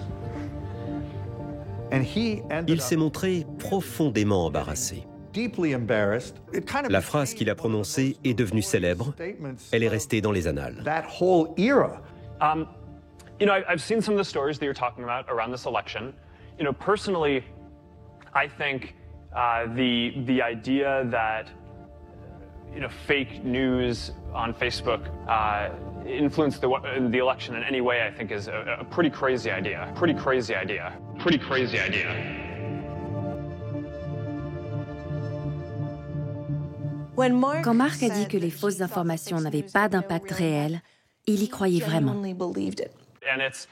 Il s'est montré profondément embarrassé. La phrase qu'il a prononcée est devenue célèbre. Elle est restée dans les annales. You know, I've seen some of the stories that you're talking about around this election. You know, personally, I think the idea that fake news on Facebook influenced the election in any way, I think, is a pretty crazy idea. Pretty crazy idea. Pretty crazy idea. Quand Mark a dit que les fausses informations n'avaient pas d'impact réel, il y croyait vraiment. And it's,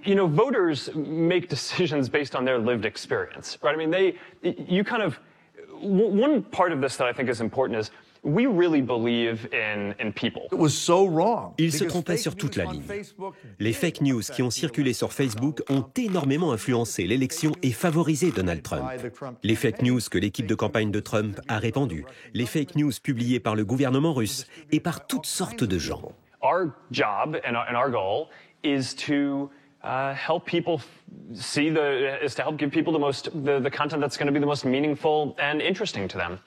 voters make decisions based on their lived experience, right? I mean, one part of this that I think is important is we really believe in people. Il se trompait sur toute la ligne. Les fake news qui ont circulé sur Facebook ont énormément influencé l'élection et favorisé Donald Trump. Les fake news que l'équipe de campagne de Trump a répandues, les fake news publiées par le gouvernement russe et par toutes sortes de gens. Our job and our goal is to help people give people the content that's going to be the most meaningful and interesting to them.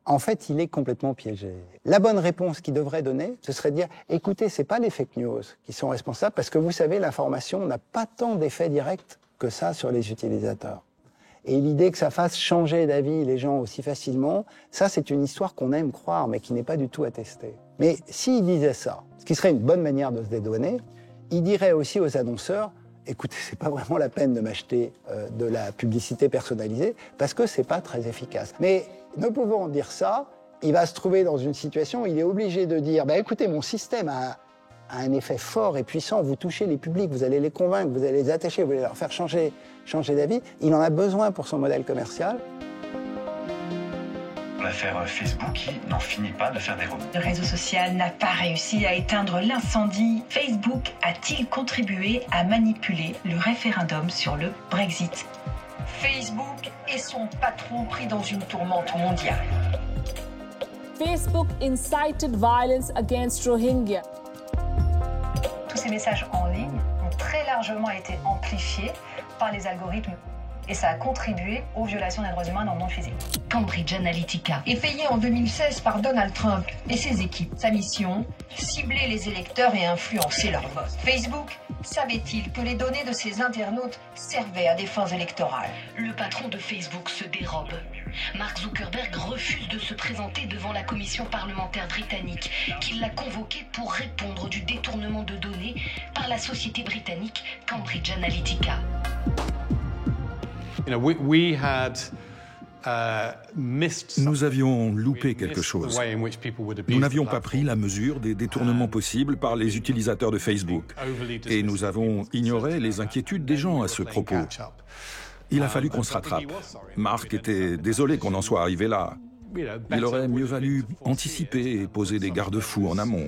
En fait, il est complètement piégé. La bonne réponse qu'il devrait donner, ce serait de dire « Écoutez, ce n'est pas les fake news qui sont responsables, parce que vous savez, l'information n'a pas tant d'effet direct que ça sur les utilisateurs. Et l'idée que ça fasse changer d'avis les gens aussi facilement, ça, c'est une histoire qu'on aime croire, mais qui n'est pas du tout attestée. Mais s'il disait ça, ce qui serait une bonne manière de se dédouaner, il dirait aussi aux annonceurs « Écoutez, c'est pas vraiment la peine de m'acheter de la publicité personnalisée, parce que c'est pas très efficace. » Mais ne pouvant dire ça, il va se trouver dans une situation où il est obligé de dire « Écoutez, mon système a un effet fort et puissant, vous touchez les publics, vous allez les convaincre, vous allez les attacher, vous allez leur faire changer d'avis. » Il en a besoin pour son modèle commercial. L'affaire Facebook qui n'en finit pas de faire des rebonds. Le réseau social n'a pas réussi à éteindre l'incendie. Facebook a-t-il contribué à manipuler le référendum sur le Brexit? Facebook et son patron pris dans une tourmente mondiale. Facebook incited violence against Rohingya. Tous ces messages en ligne ont très largement été amplifiés par les algorithmes. Et ça a contribué aux violations des droits humains dans le monde physique. Cambridge Analytica. Effrayé en 2016 par Donald Trump et ses équipes. Sa mission, cibler les électeurs et influencer leur vote. Facebook savait-il que les données de ses internautes servaient à des fins électorales? Le patron de Facebook se dérobe. Mark Zuckerberg refuse de se présenter devant la commission parlementaire britannique qui l'a convoqué pour répondre du détournement de données par la société britannique Cambridge Analytica. Nous avions loupé quelque chose. Nous n'avions pas pris la mesure des détournements possibles par les utilisateurs de Facebook. Et nous avons ignoré les inquiétudes des gens à ce propos. Il a fallu qu'on se rattrape. Mark était désolé qu'on en soit arrivé là. Il aurait mieux valu anticiper et poser des garde-fous en amont.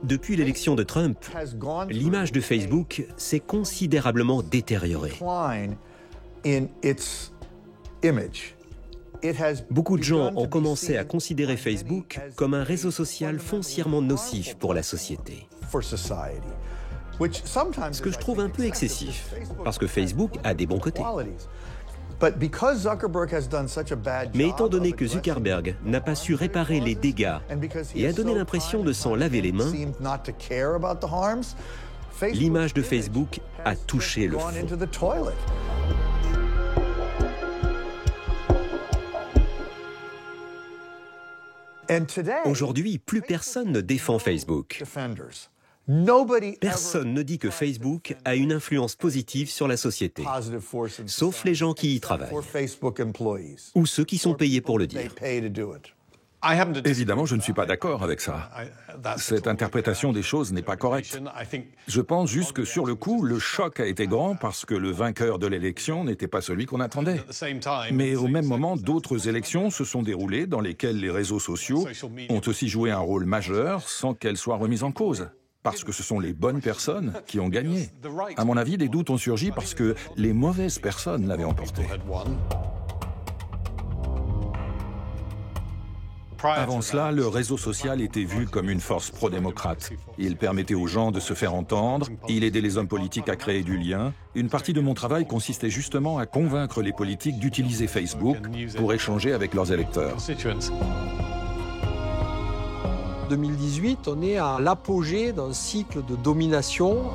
Depuis l'élection de Trump, l'image de Facebook s'est considérablement détériorée. Beaucoup de gens ont commencé à considérer Facebook comme un réseau social foncièrement nocif pour la société. Ce que je trouve un peu excessif, parce que Facebook a des bons côtés. Mais étant donné que Zuckerberg n'a pas su réparer les dégâts et a donné l'impression de s'en laver les mains, l'image de Facebook a touché le fond. Aujourd'hui, plus personne ne défend Facebook. Personne ne dit que Facebook a une influence positive sur la société, sauf les gens qui y travaillent, ou ceux qui sont payés pour le dire. Évidemment, je ne suis pas d'accord avec ça. Cette interprétation des choses n'est pas correcte. Je pense juste que sur le coup, le choc a été grand parce que le vainqueur de l'élection n'était pas celui qu'on attendait. Mais au même moment, d'autres élections se sont déroulées dans lesquelles les réseaux sociaux ont aussi joué un rôle majeur sans qu'elles soient remises en cause. Parce que ce sont les bonnes personnes qui ont gagné. À mon avis, des doutes ont surgi parce que les mauvaises personnes l'avaient emporté. Avant cela, le réseau social était vu comme une force pro-démocrate. Il permettait aux gens de se faire entendre, il aidait les hommes politiques à créer du lien. Une partie de mon travail consistait justement à convaincre les politiques d'utiliser Facebook pour échanger avec leurs électeurs. 2018, on est à l'apogée d'un cycle de domination.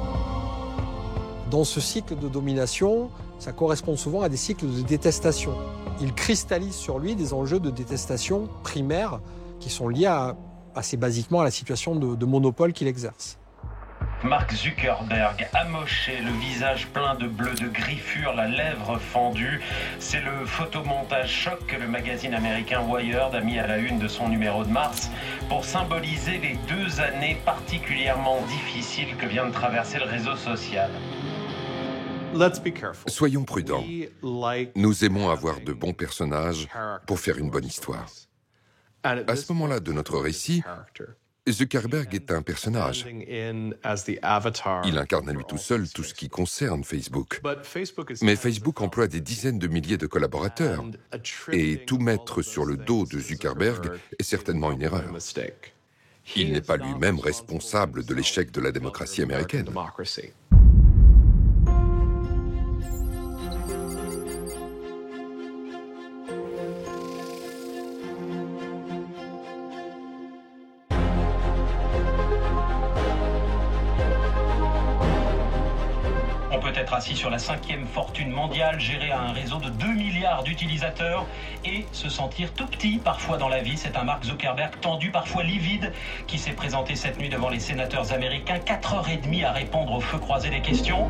Dans ce cycle de domination, ça correspond souvent à des cycles de détestation. Il cristallise sur lui des enjeux de détestation primaires qui sont liés assez basiquement à la situation de monopole qu'il exerce. Mark Zuckerberg, amoché, le visage plein de bleu, de griffures, la lèvre fendue. C'est le photomontage choc que le magazine américain Wired a mis à la une de son numéro de mars pour symboliser les 2 années particulièrement difficiles que vient de traverser le réseau social. Soyons prudents. Nous aimons avoir de bons personnages pour faire une bonne histoire. À ce moment-là de notre récit, Zuckerberg est un personnage. Il incarne à lui tout seul tout ce qui concerne Facebook. Mais Facebook emploie des dizaines de milliers de collaborateurs. Et tout mettre sur le dos de Zuckerberg est certainement une erreur. Il n'est pas lui-même responsable de l'échec de la démocratie américaine. Assis sur la 5e fortune mondiale, gérée à un réseau de 2 milliards d'utilisateurs et se sentir tout petit parfois dans la vie. C'est un Mark Zuckerberg tendu, parfois livide, qui s'est présenté cette nuit devant les sénateurs américains. 4h30 à répondre au feu croisé des questions.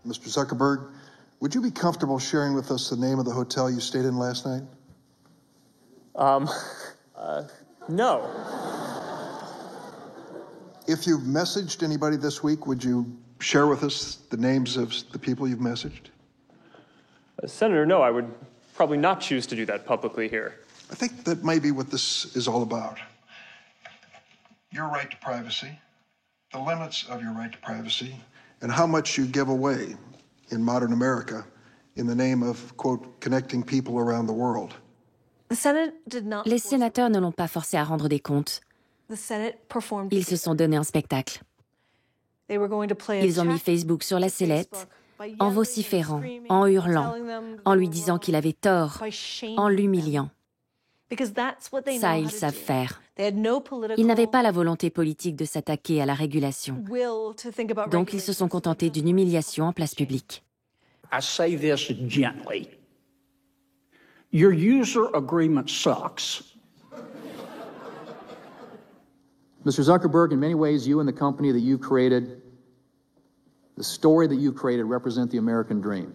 Mr. Zuckerberg, would you be comfortable sharing with us the name of the hotel you stayed in last night? No. If you've messaged anybody this week, would you share with us the names of the people you've messaged? Senator, no, I would probably not choose to do that publicly here. I think that may be what this is all about. Your right to privacy, the limits of your right to privacy, and how much you give away in modern America in the name of, quote, connecting people around the world. Les sénateurs ne l'ont pas forcé à rendre des comptes. Ils se sont donné un spectacle. Ils ont mis Facebook sur la sellette, en vociférant, en hurlant, en lui disant qu'il avait tort, en l'humiliant. Ça, ils savent faire. Ils n'avaient pas la volonté politique de s'attaquer à la régulation. Donc, ils se sont contentés d'une humiliation en place publique. I say this gently. Your user agreement sucks. Mr. Zuckerberg, in many ways, you and the company that you've created, the story that you've created, represent the American dream.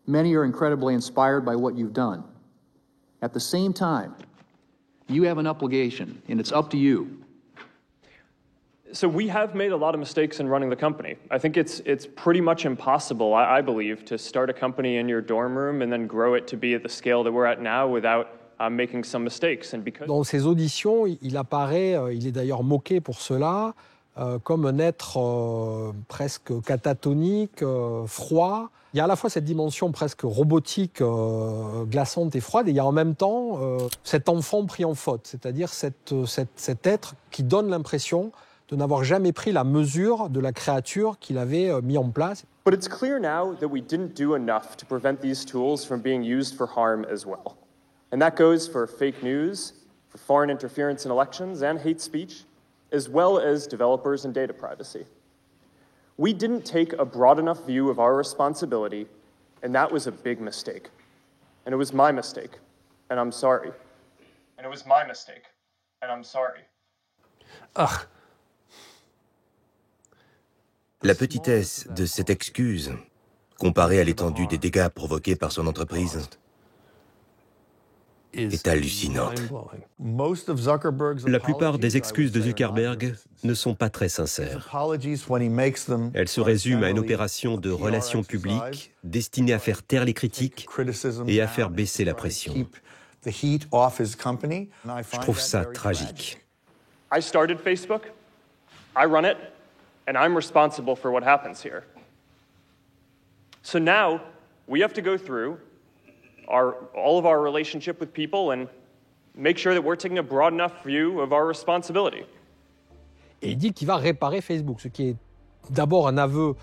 Many are incredibly inspired by what you've done. At the same time, you have an obligation, and it's up to you. So we have made a lot of mistakes in running the company. I think it's pretty much impossible, I believe, to start a company in your dorm room and then grow it to be at the scale that we're at now without making some mistakes. And because... Dans ses auditions, il apparaît, il est d'ailleurs moqué pour cela, comme un être presque catatonique, froid. Il y a à la fois cette dimension presque robotique, glaçante et froide, et il y a en même temps cet enfant pris en faute, c'est-à-dire cet être qui donne l'impression de n'avoir jamais pris la mesure de la créature qu'il avait mis en place. But it's clear now that we didn't do enough to prevent these tools from being used for harm as well. And that goes for fake news, for foreign interference in elections and hate speech, as well as developers and data privacy. We didn't take a broad enough view of our responsibility, and that was a big mistake. And it was my mistake, and I'm sorry. And it was my mistake, and I'm sorry. Ah. La petitesse de cette excuse, comparée à l'étendue des dégâts provoqués par son entreprise, est hallucinante. La plupart des excuses de Zuckerberg ne sont pas très sincères. Elles se résument à une opération de relations publiques destinée à faire taire les critiques et à faire baisser la pression. Je trouve ça tragique. I started Facebook, I run it, and I'm responsible for what happens here. So now, we have to go through all of our relationship with people and make sure that we're taking a broad enough view of our responsibility. Et il dit qu'il va réparer Facebook, ce qui est d'abord un aveu,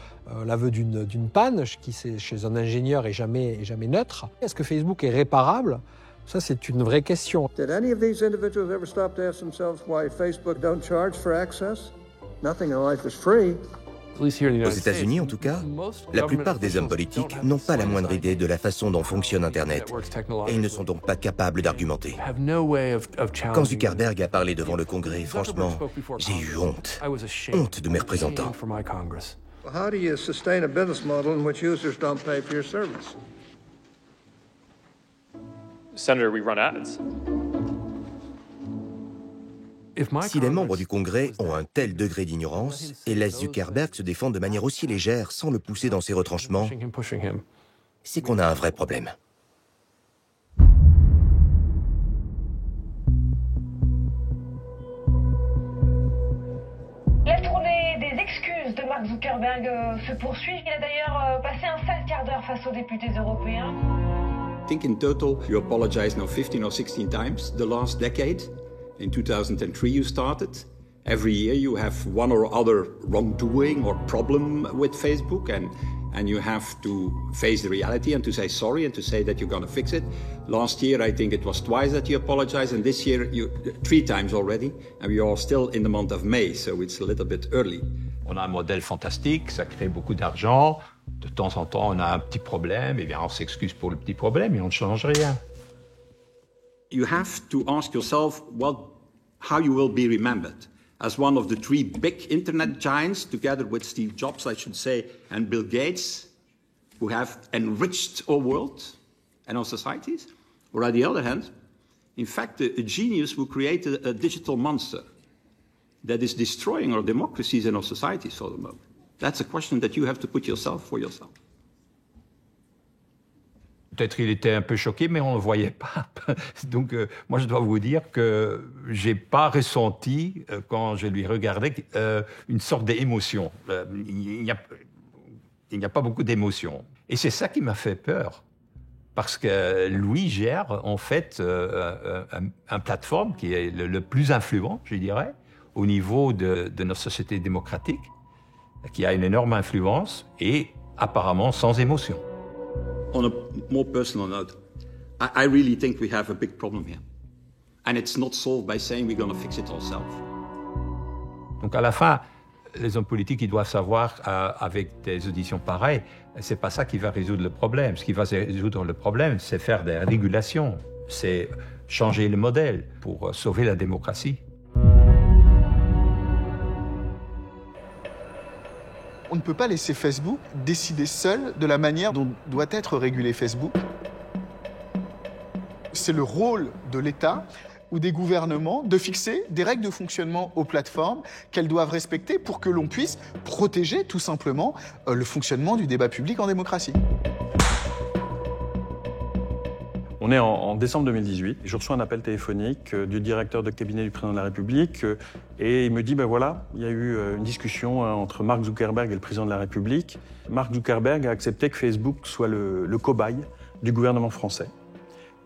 l'aveu d'une panne, qui chez un ingénieur est jamais neutre. Est-ce que Facebook est réparable? Ça, c'est une vraie question. Did any of these individuals ever stop to ask themselves why Facebook don't charge for access? Nothing in life is free. Aux États-Unis, en tout cas, la plupart des hommes politiques n'ont pas la moindre idée de la façon dont fonctionne Internet, et ils ne sont donc pas capables d'argumenter. Quand Zuckerberg a parlé devant le Congrès, franchement, j'ai eu honte de mes représentants. How do you sustain a business model in which users don't pay for your service? Senator, we run ads. Si les membres du Congrès ont un tel degré d'ignorance et laissent Zuckerberg se défendre de manière aussi légère sans le pousser dans ses retranchements, c'est qu'on a un vrai problème. La tournée des excuses de Mark Zuckerberg se poursuit. Il a d'ailleurs passé un sale quart d'heure face aux députés européens. I think in total you apologized now 15 or 16 times the last decade. In 2003 you started. Every year you have one or other wrongdoing or problem with Facebook and you have to face the reality and to say sorry and to say that you're going to fix it. Last year I think it was twice that you apologized and this year 3 times already and we are still in the month of May, so it's a little bit early. On a un modèle fantastique, ça crée beaucoup d'argent. De temps en temps on a un petit problème, et bien on s'excuse pour le petit problème et on ne change rien. You have to ask yourself how you will be remembered. As one of the 3 big internet giants, together with Steve Jobs, I should say, and Bill Gates, who have enriched our world and our societies. Or on the other hand, in fact, a genius who created a digital monster that is destroying our democracies and our societies for the moment. That's a question that you have to put yourself for yourself. Peut-être il était un peu choqué, mais on ne le voyait pas. Donc, moi, je dois vous dire que je n'ai pas ressenti, quand je lui regardais, une sorte d'émotion. Il n'y a pas beaucoup d'émotion. Et c'est ça qui m'a fait peur. Parce que lui gère, en fait, un plateforme qui est le plus influent, je dirais, au niveau de notre société démocratique, qui a une énorme influence et apparemment sans émotion. On a more personal note, I really think we have a big problem here. And it's not solved by saying we're going to fix it ourselves. Donc à la fin, les hommes politiques, ils doivent savoir, avec des auditions pareilles, c'est pas ça qui va résoudre le problème. Ce qui va résoudre le problème, c'est faire des régulations, c'est changer le modèle pour sauver la démocratie. On ne peut pas laisser Facebook décider seul de la manière dont doit être régulé Facebook. C'est le rôle de l'État ou des gouvernements de fixer des règles de fonctionnement aux plateformes qu'elles doivent respecter pour que l'on puisse protéger tout simplement le fonctionnement du débat public en démocratie. On est en décembre 2018, et je reçois un appel téléphonique du directeur de cabinet du président de la République, et il me dit, ben voilà, il y a eu une discussion entre Mark Zuckerberg et le président de la République. Mark Zuckerberg a accepté que Facebook soit le cobaye du gouvernement français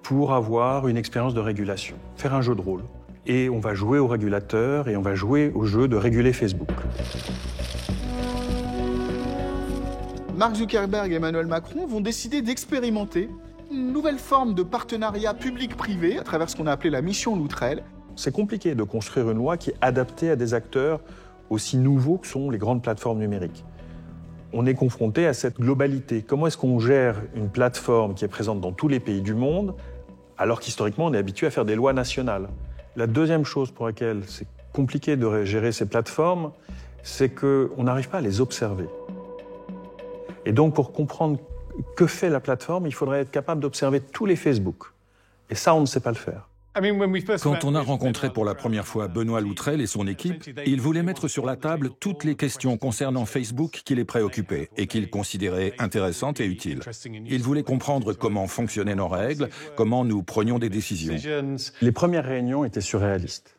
pour avoir une expérience de régulation, faire un jeu de rôle. Et on va jouer au régulateur et on va jouer au jeu de réguler Facebook. Mark Zuckerberg et Emmanuel Macron vont décider d'expérimenter une nouvelle forme de partenariat public-privé à travers ce qu'on a appelé la mission Loutrel. C'est compliqué de construire une loi qui est adaptée à des acteurs aussi nouveaux que sont les grandes plateformes numériques. On est confronté à cette globalité. Comment est-ce qu'on gère une plateforme qui est présente dans tous les pays du monde, alors qu'historiquement, on est habitué à faire des lois nationales? La deuxième chose pour laquelle c'est compliqué de gérer ces plateformes, c'est qu'on n'arrive pas à les observer. Et donc, pour comprendre que fait la plateforme, il faudrait être capable d'observer tous les Facebook. Et ça, on ne sait pas le faire. Quand on a rencontré pour la première fois Benoît Loutrel et son équipe, il voulait mettre sur la table toutes les questions concernant Facebook qui les préoccupaient et qu'il considérait intéressantes et utiles. Il voulait comprendre comment fonctionnaient nos règles, comment nous prenions des décisions. Les premières réunions étaient surréalistes.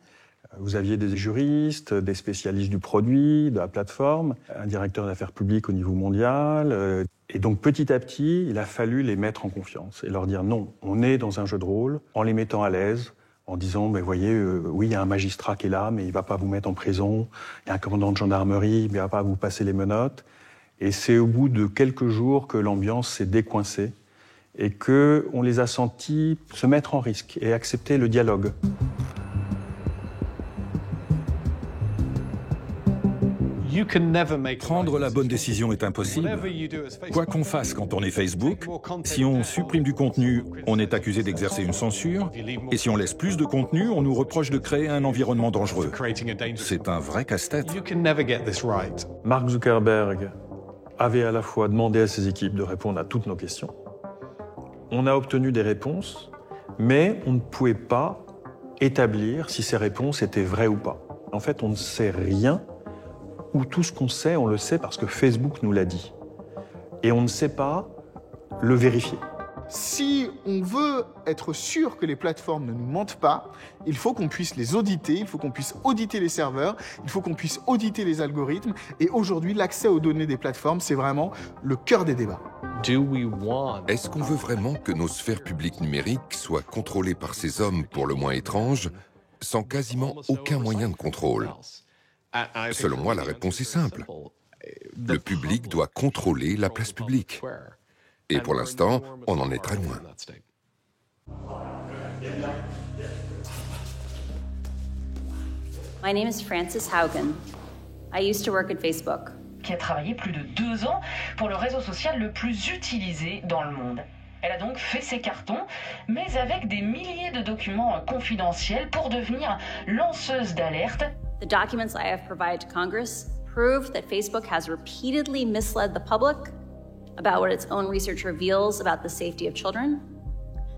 Vous aviez des juristes, des spécialistes du produit, de la plateforme, un directeur d'affaires publiques au niveau mondial. Et donc petit à petit, il a fallu les mettre en confiance et leur dire non, on est dans un jeu de rôle, en les mettant à l'aise, en disant, ben, voyez, oui, il y a un magistrat qui est là, mais il ne va pas vous mettre en prison, il y a un commandant de gendarmerie, mais il ne va pas vous passer les menottes. Et c'est au bout de quelques jours que l'ambiance s'est décoincée et qu'on les a sentis se mettre en risque et accepter le dialogue. Prendre la bonne décision est impossible. Quoi qu'on fasse quand on est Facebook, si on supprime du contenu, on est accusé d'exercer une censure, et si on laisse plus de contenu, on nous reproche de créer un environnement dangereux. C'est un vrai casse-tête. Mark Zuckerberg avait à la fois demandé à ses équipes de répondre à toutes nos questions. On a obtenu des réponses, mais on ne pouvait pas établir si ces réponses étaient vraies ou pas. En fait, on ne sait rien, ou tout ce qu'on sait, on le sait parce que Facebook nous l'a dit. Et on ne sait pas le vérifier. Si on veut être sûr que les plateformes ne nous mentent pas, il faut qu'on puisse les auditer, il faut qu'on puisse auditer les serveurs, il faut qu'on puisse auditer les algorithmes. Et aujourd'hui, l'accès aux données des plateformes, c'est vraiment le cœur des débats. Est-ce qu'on veut vraiment que nos sphères publiques numériques soient contrôlées par ces hommes pour le moins étranges, sans quasiment aucun moyen de contrôle? Selon moi, la réponse est simple. Le public doit contrôler la place publique. Et pour l'instant, on en est très loin. My name is Frances Haugen. I used to work at Facebook. Qui a travaillé plus de 2 ans pour le réseau social le plus utilisé dans le monde. Elle a donc fait ses cartons, mais avec des milliers de documents confidentiels pour devenir lanceuse d'alerte. The documents I have provided to Congress prove that Facebook has repeatedly misled the public about what its own research reveals about the safety of children,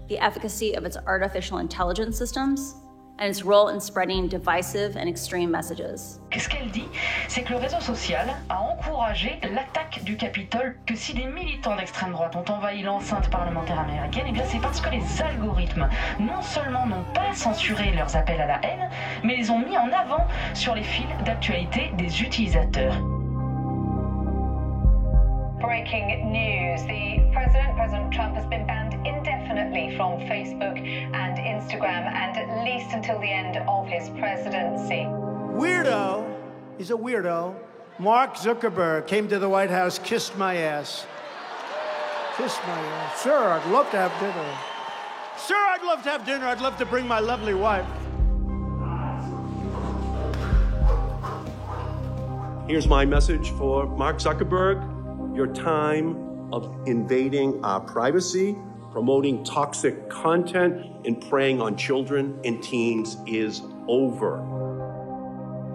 the efficacy of its artificial intelligence systems, and its role in spreading divisive and extreme messages. Ce qu'elle dit, c'est que le réseau social a encouragé l'attaque du Capitole, que si des militants d'extrême droite ont envahi l'enceinte parlementaire américaine, eh bien c'est parce que les algorithmes non seulement n'ont pas censuré leurs appels à la haine, mais les ont mis en avant sur les fils d'actualité des utilisateurs. Breaking news. President Trump has been banned indefinitely from Facebook and Instagram, and at least until the end of his presidency. Weirdo is a weirdo, Mark Zuckerberg came to the White House, kissed my ass. Kissed my ass. Sir, I'd love to have dinner. Sir, I'd love to have dinner. I'd love to bring my lovely wife. Here's my message for Mark Zuckerberg. Your time of invading our privacy, promoting toxic content, and preying on children and teens is over.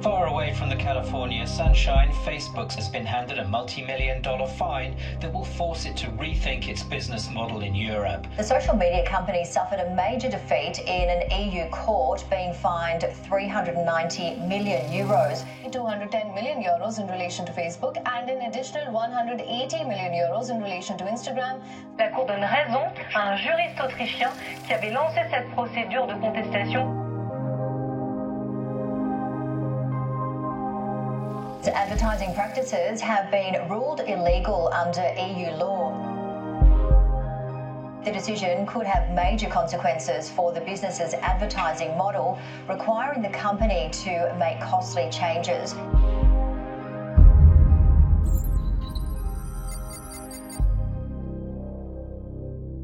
Far away from the California sunshine, Facebook has been handed a multi-million-dollar fine that will force it to rethink its business model in Europe. The social media company suffered a major defeat in an EU court, being fined 390 million euros. 210 million euros in relation to Facebook and an additional 180 million euros in relation to Instagram. La Cour donne raison à un juriste autrichien qui avait lancé cette procédure de contestation. Advertising practices have been ruled illegal under EU law. The decision could have major consequences for the business's advertising model, requiring the company to make costly changes.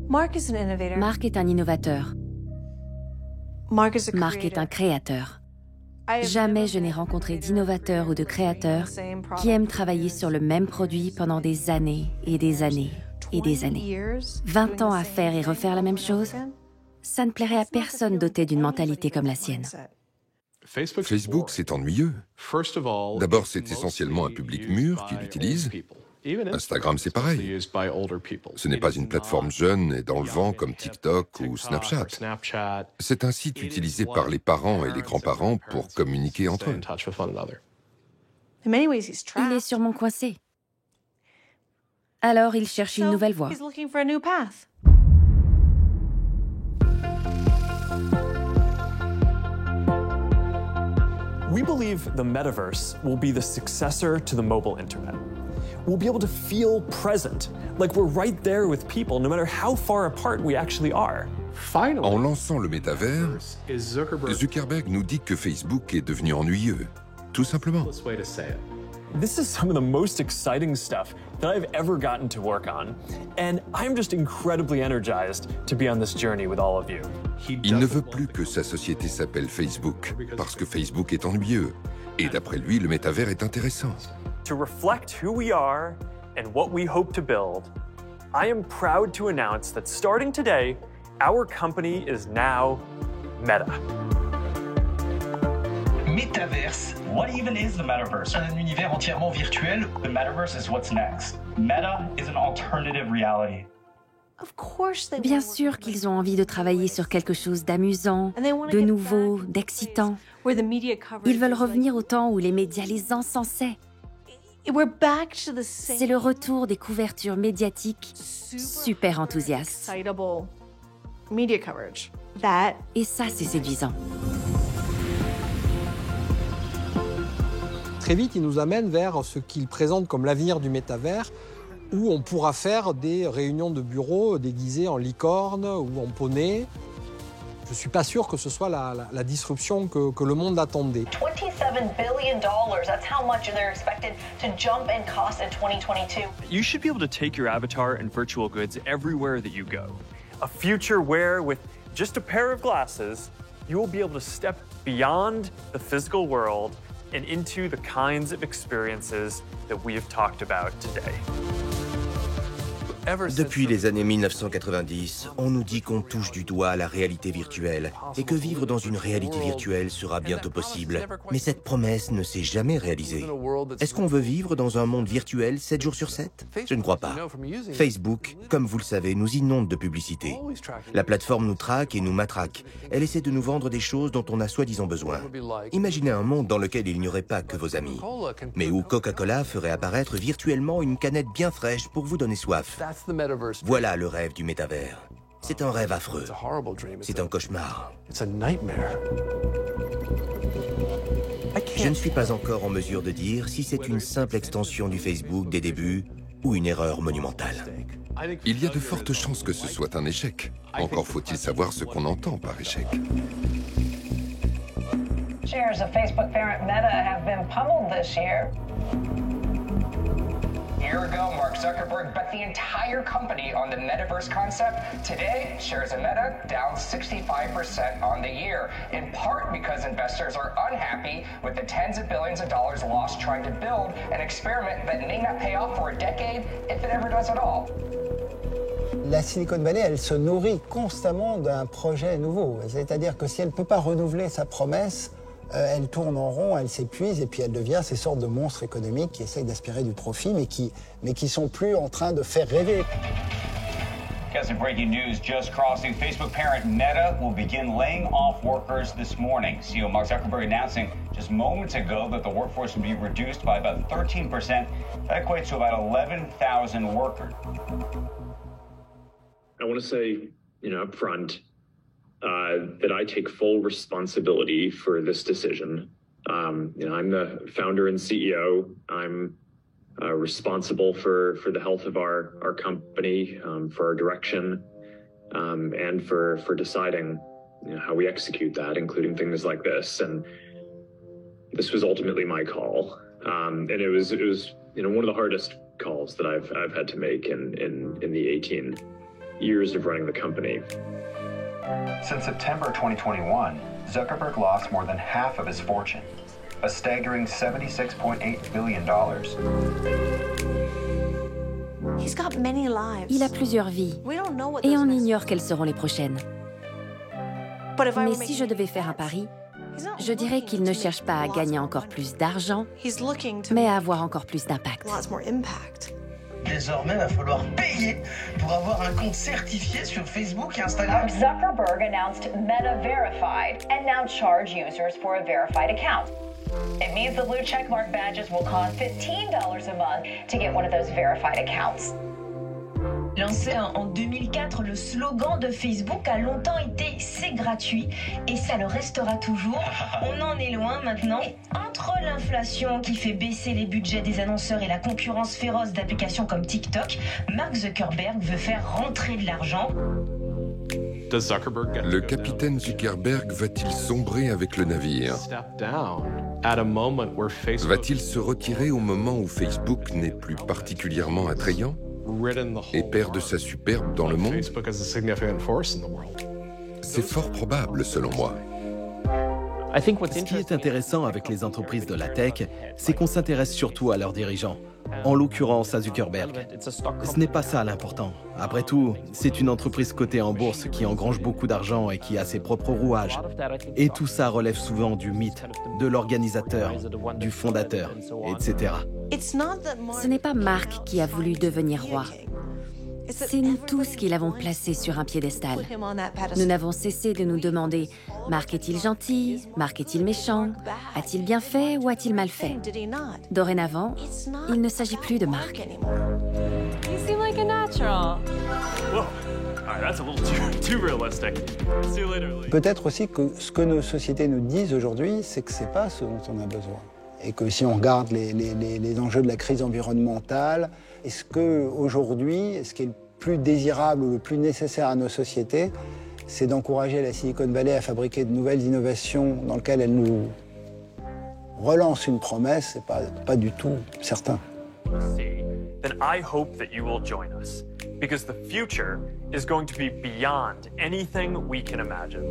Mark est un innovateur. Mark est un créateur. Jamais je n'ai rencontré d'innovateurs ou de créateurs qui aiment travailler sur le même produit pendant des années et des années et des années. 20 ans à faire et refaire la même chose, ça ne plairait à personne doté d'une mentalité comme la sienne. Facebook, c'est ennuyeux. D'abord, c'est essentiellement un public mûr qui l'utilise. Instagram, c'est pareil. Ce n'est pas une plateforme jeune et dans le vent comme TikTok ou Snapchat. C'est un site utilisé par les parents et les grands-parents pour communiquer entre eux. Il est sûrement coincé. Alors il cherche une nouvelle voie. We believe the metaverse will be the successor to the mobile internet. We'll be able to feel present, like we're right there with people, no matter how far apart we actually are. En lançant le métavers, Zuckerberg nous dit que Facebook est devenu ennuyeux, tout simplement. This is some of the most exciting stuff that I've ever gotten to work on, and I'm just incredibly energized to be on this journey with all of you. Il ne veut plus que sa société s'appelle Facebook, parce que Facebook est ennuyeux. Et d'après lui, le métavers est intéressant. To reflect who we are and what we hope to build, I am proud to announce that starting today, our company is now Meta. Metaverse. What even is the metaverse? Un univers entièrement virtuel. The metaverse is what's next. Meta is an alternative reality. Bien sûr qu'ils ont envie de travailler sur quelque chose d'amusant, de nouveau, d'excitant. Ils veulent revenir au temps où les médias les encensaient. C'est le retour des couvertures médiatiques super enthousiastes. Et ça, c'est séduisant. Très vite, il nous amène vers ce qu'il présente comme l'avenir du métavers, où on pourra faire des réunions de bureau déguisées en licorne ou en poney. Je ne suis pas sûr que ce soit la disruption que le monde attendait. $27 billion, that's how much they're expected to jump in cost in 2022. You should be able to take your avatar and virtual goods everywhere that you go. A future where, with just a pair of glasses, you will be able to step beyond the physical world and into the kinds of experiences that we have talked about today. Depuis les années 1990, on nous dit qu'on touche du doigt la réalité virtuelle et que vivre dans une réalité virtuelle sera bientôt possible. Mais cette promesse ne s'est jamais réalisée. Est-ce qu'on veut vivre dans un monde virtuel 7 jours sur 7 ? Je ne crois pas. Facebook, comme vous le savez, nous inonde de publicité. La plateforme nous traque et nous matraque. Elle essaie de nous vendre des choses dont on a soi-disant besoin. Imaginez un monde dans lequel il n'y aurait pas que vos amis, mais où Coca-Cola ferait apparaître virtuellement une canette bien fraîche pour vous donner soif. Voilà le rêve du métavers. C'est un rêve affreux. C'est un cauchemar. Je ne suis pas encore en mesure de dire si c'est une simple extension du Facebook des débuts ou une erreur monumentale. Il y a de fortes chances que ce soit un échec. Encore faut-il savoir ce qu'on entend par échec. Shares of Facebook parent Meta have been pummeled this year. A year ago, Mark Zuckerberg bet the entire company on the metaverse concept. Today, shares of Meta down 65% on the year, in part because investors are unhappy with the tens of billions of dollars lost trying to build an experiment that may not pay off for a decade, if it ever does at all. La Silicon Valley, elle se nourrit constamment d'un projet nouveau. C'est-à-dire que si elle ne peut pas renouveler sa promesse, elle tourne en rond, elle s'épuise et puis elle devient ces sortes de monstres économiques qui essayent d'aspirer du profit mais qui sont plus en train de faire rêver. Got some breaking news just crossing. Facebook parent Meta will begin laying off workers this morning. CEO Mark Zuckerberg announcing just moments ago that the workforce will be reduced by about 13%. That equates to about 11,000 workers. I want to say, up front, that I take full responsibility for this decision. I'm the founder and CEO. I'm responsible for the health of our company, for our direction, and for deciding how we execute that, including things like this. And this was ultimately my call, and it was one of the hardest calls that I've had to make in the 18 years of running the company. Since September 2021, Zuckerberg lost more than half of his fortune, a staggering $76.8 billion. Il a plusieurs vies, et on ignore quelles seront les prochaines. Mais si je devais faire un pari, je dirais qu'il ne cherche pas à gagner encore plus d'argent, mais à avoir encore plus d'impact. Désormais, il va falloir payer pour avoir un compte certifié sur Facebook et Instagram. Mark Zuckerberg announced Meta Verified and now charge users for a verified account. It means the blue checkmark badges will cost $15 a month to get one of those verified accounts. Lancé en 2004, le slogan de Facebook a longtemps été « C'est gratuit » et ça le restera toujours. On en est loin maintenant. Et entre l'inflation qui fait baisser les budgets des annonceurs et la concurrence féroce d'applications comme TikTok, Mark Zuckerberg veut faire rentrer de l'argent. Le capitaine Zuckerberg va-t-il sombrer avec le navire? Va-t-il se retirer au moment où Facebook n'est plus particulièrement attrayant et perd de sa superbe dans le monde? C'est fort probable, selon moi. Ce qui est intéressant avec les entreprises de la tech, c'est qu'on s'intéresse surtout à leurs dirigeants, en l'occurrence à Zuckerberg. Ce n'est pas ça l'important. Après tout, c'est une entreprise cotée en bourse qui engrange beaucoup d'argent et qui a ses propres rouages. Et tout ça relève souvent du mythe, de l'organisateur, du fondateur, etc. Ce n'est pas Mark qui a voulu devenir roi. C'est nous tous qui l'avons placé sur un piédestal. Nous n'avons cessé de nous demander « Mark est-il gentil? Mark est-il méchant? A-t-il bien fait ou a-t-il mal fait ?» Dorénavant, il ne s'agit plus de Mark. Peut-être aussi que ce que nos sociétés nous disent aujourd'hui, c'est que ce n'est pas ce dont on a besoin. Et que si on regarde les enjeux de la crise environnementale, est-ce qu'aujourd'hui, ce qui est le plus désirable ou le plus nécessaire à nos sociétés, c'est d'encourager la Silicon Valley à fabriquer de nouvelles innovations dans lesquelles elle nous relance une promesse? C'est pas du tout certain. Then I hope that you will join us, because the future is going to be beyond anything we can imagine.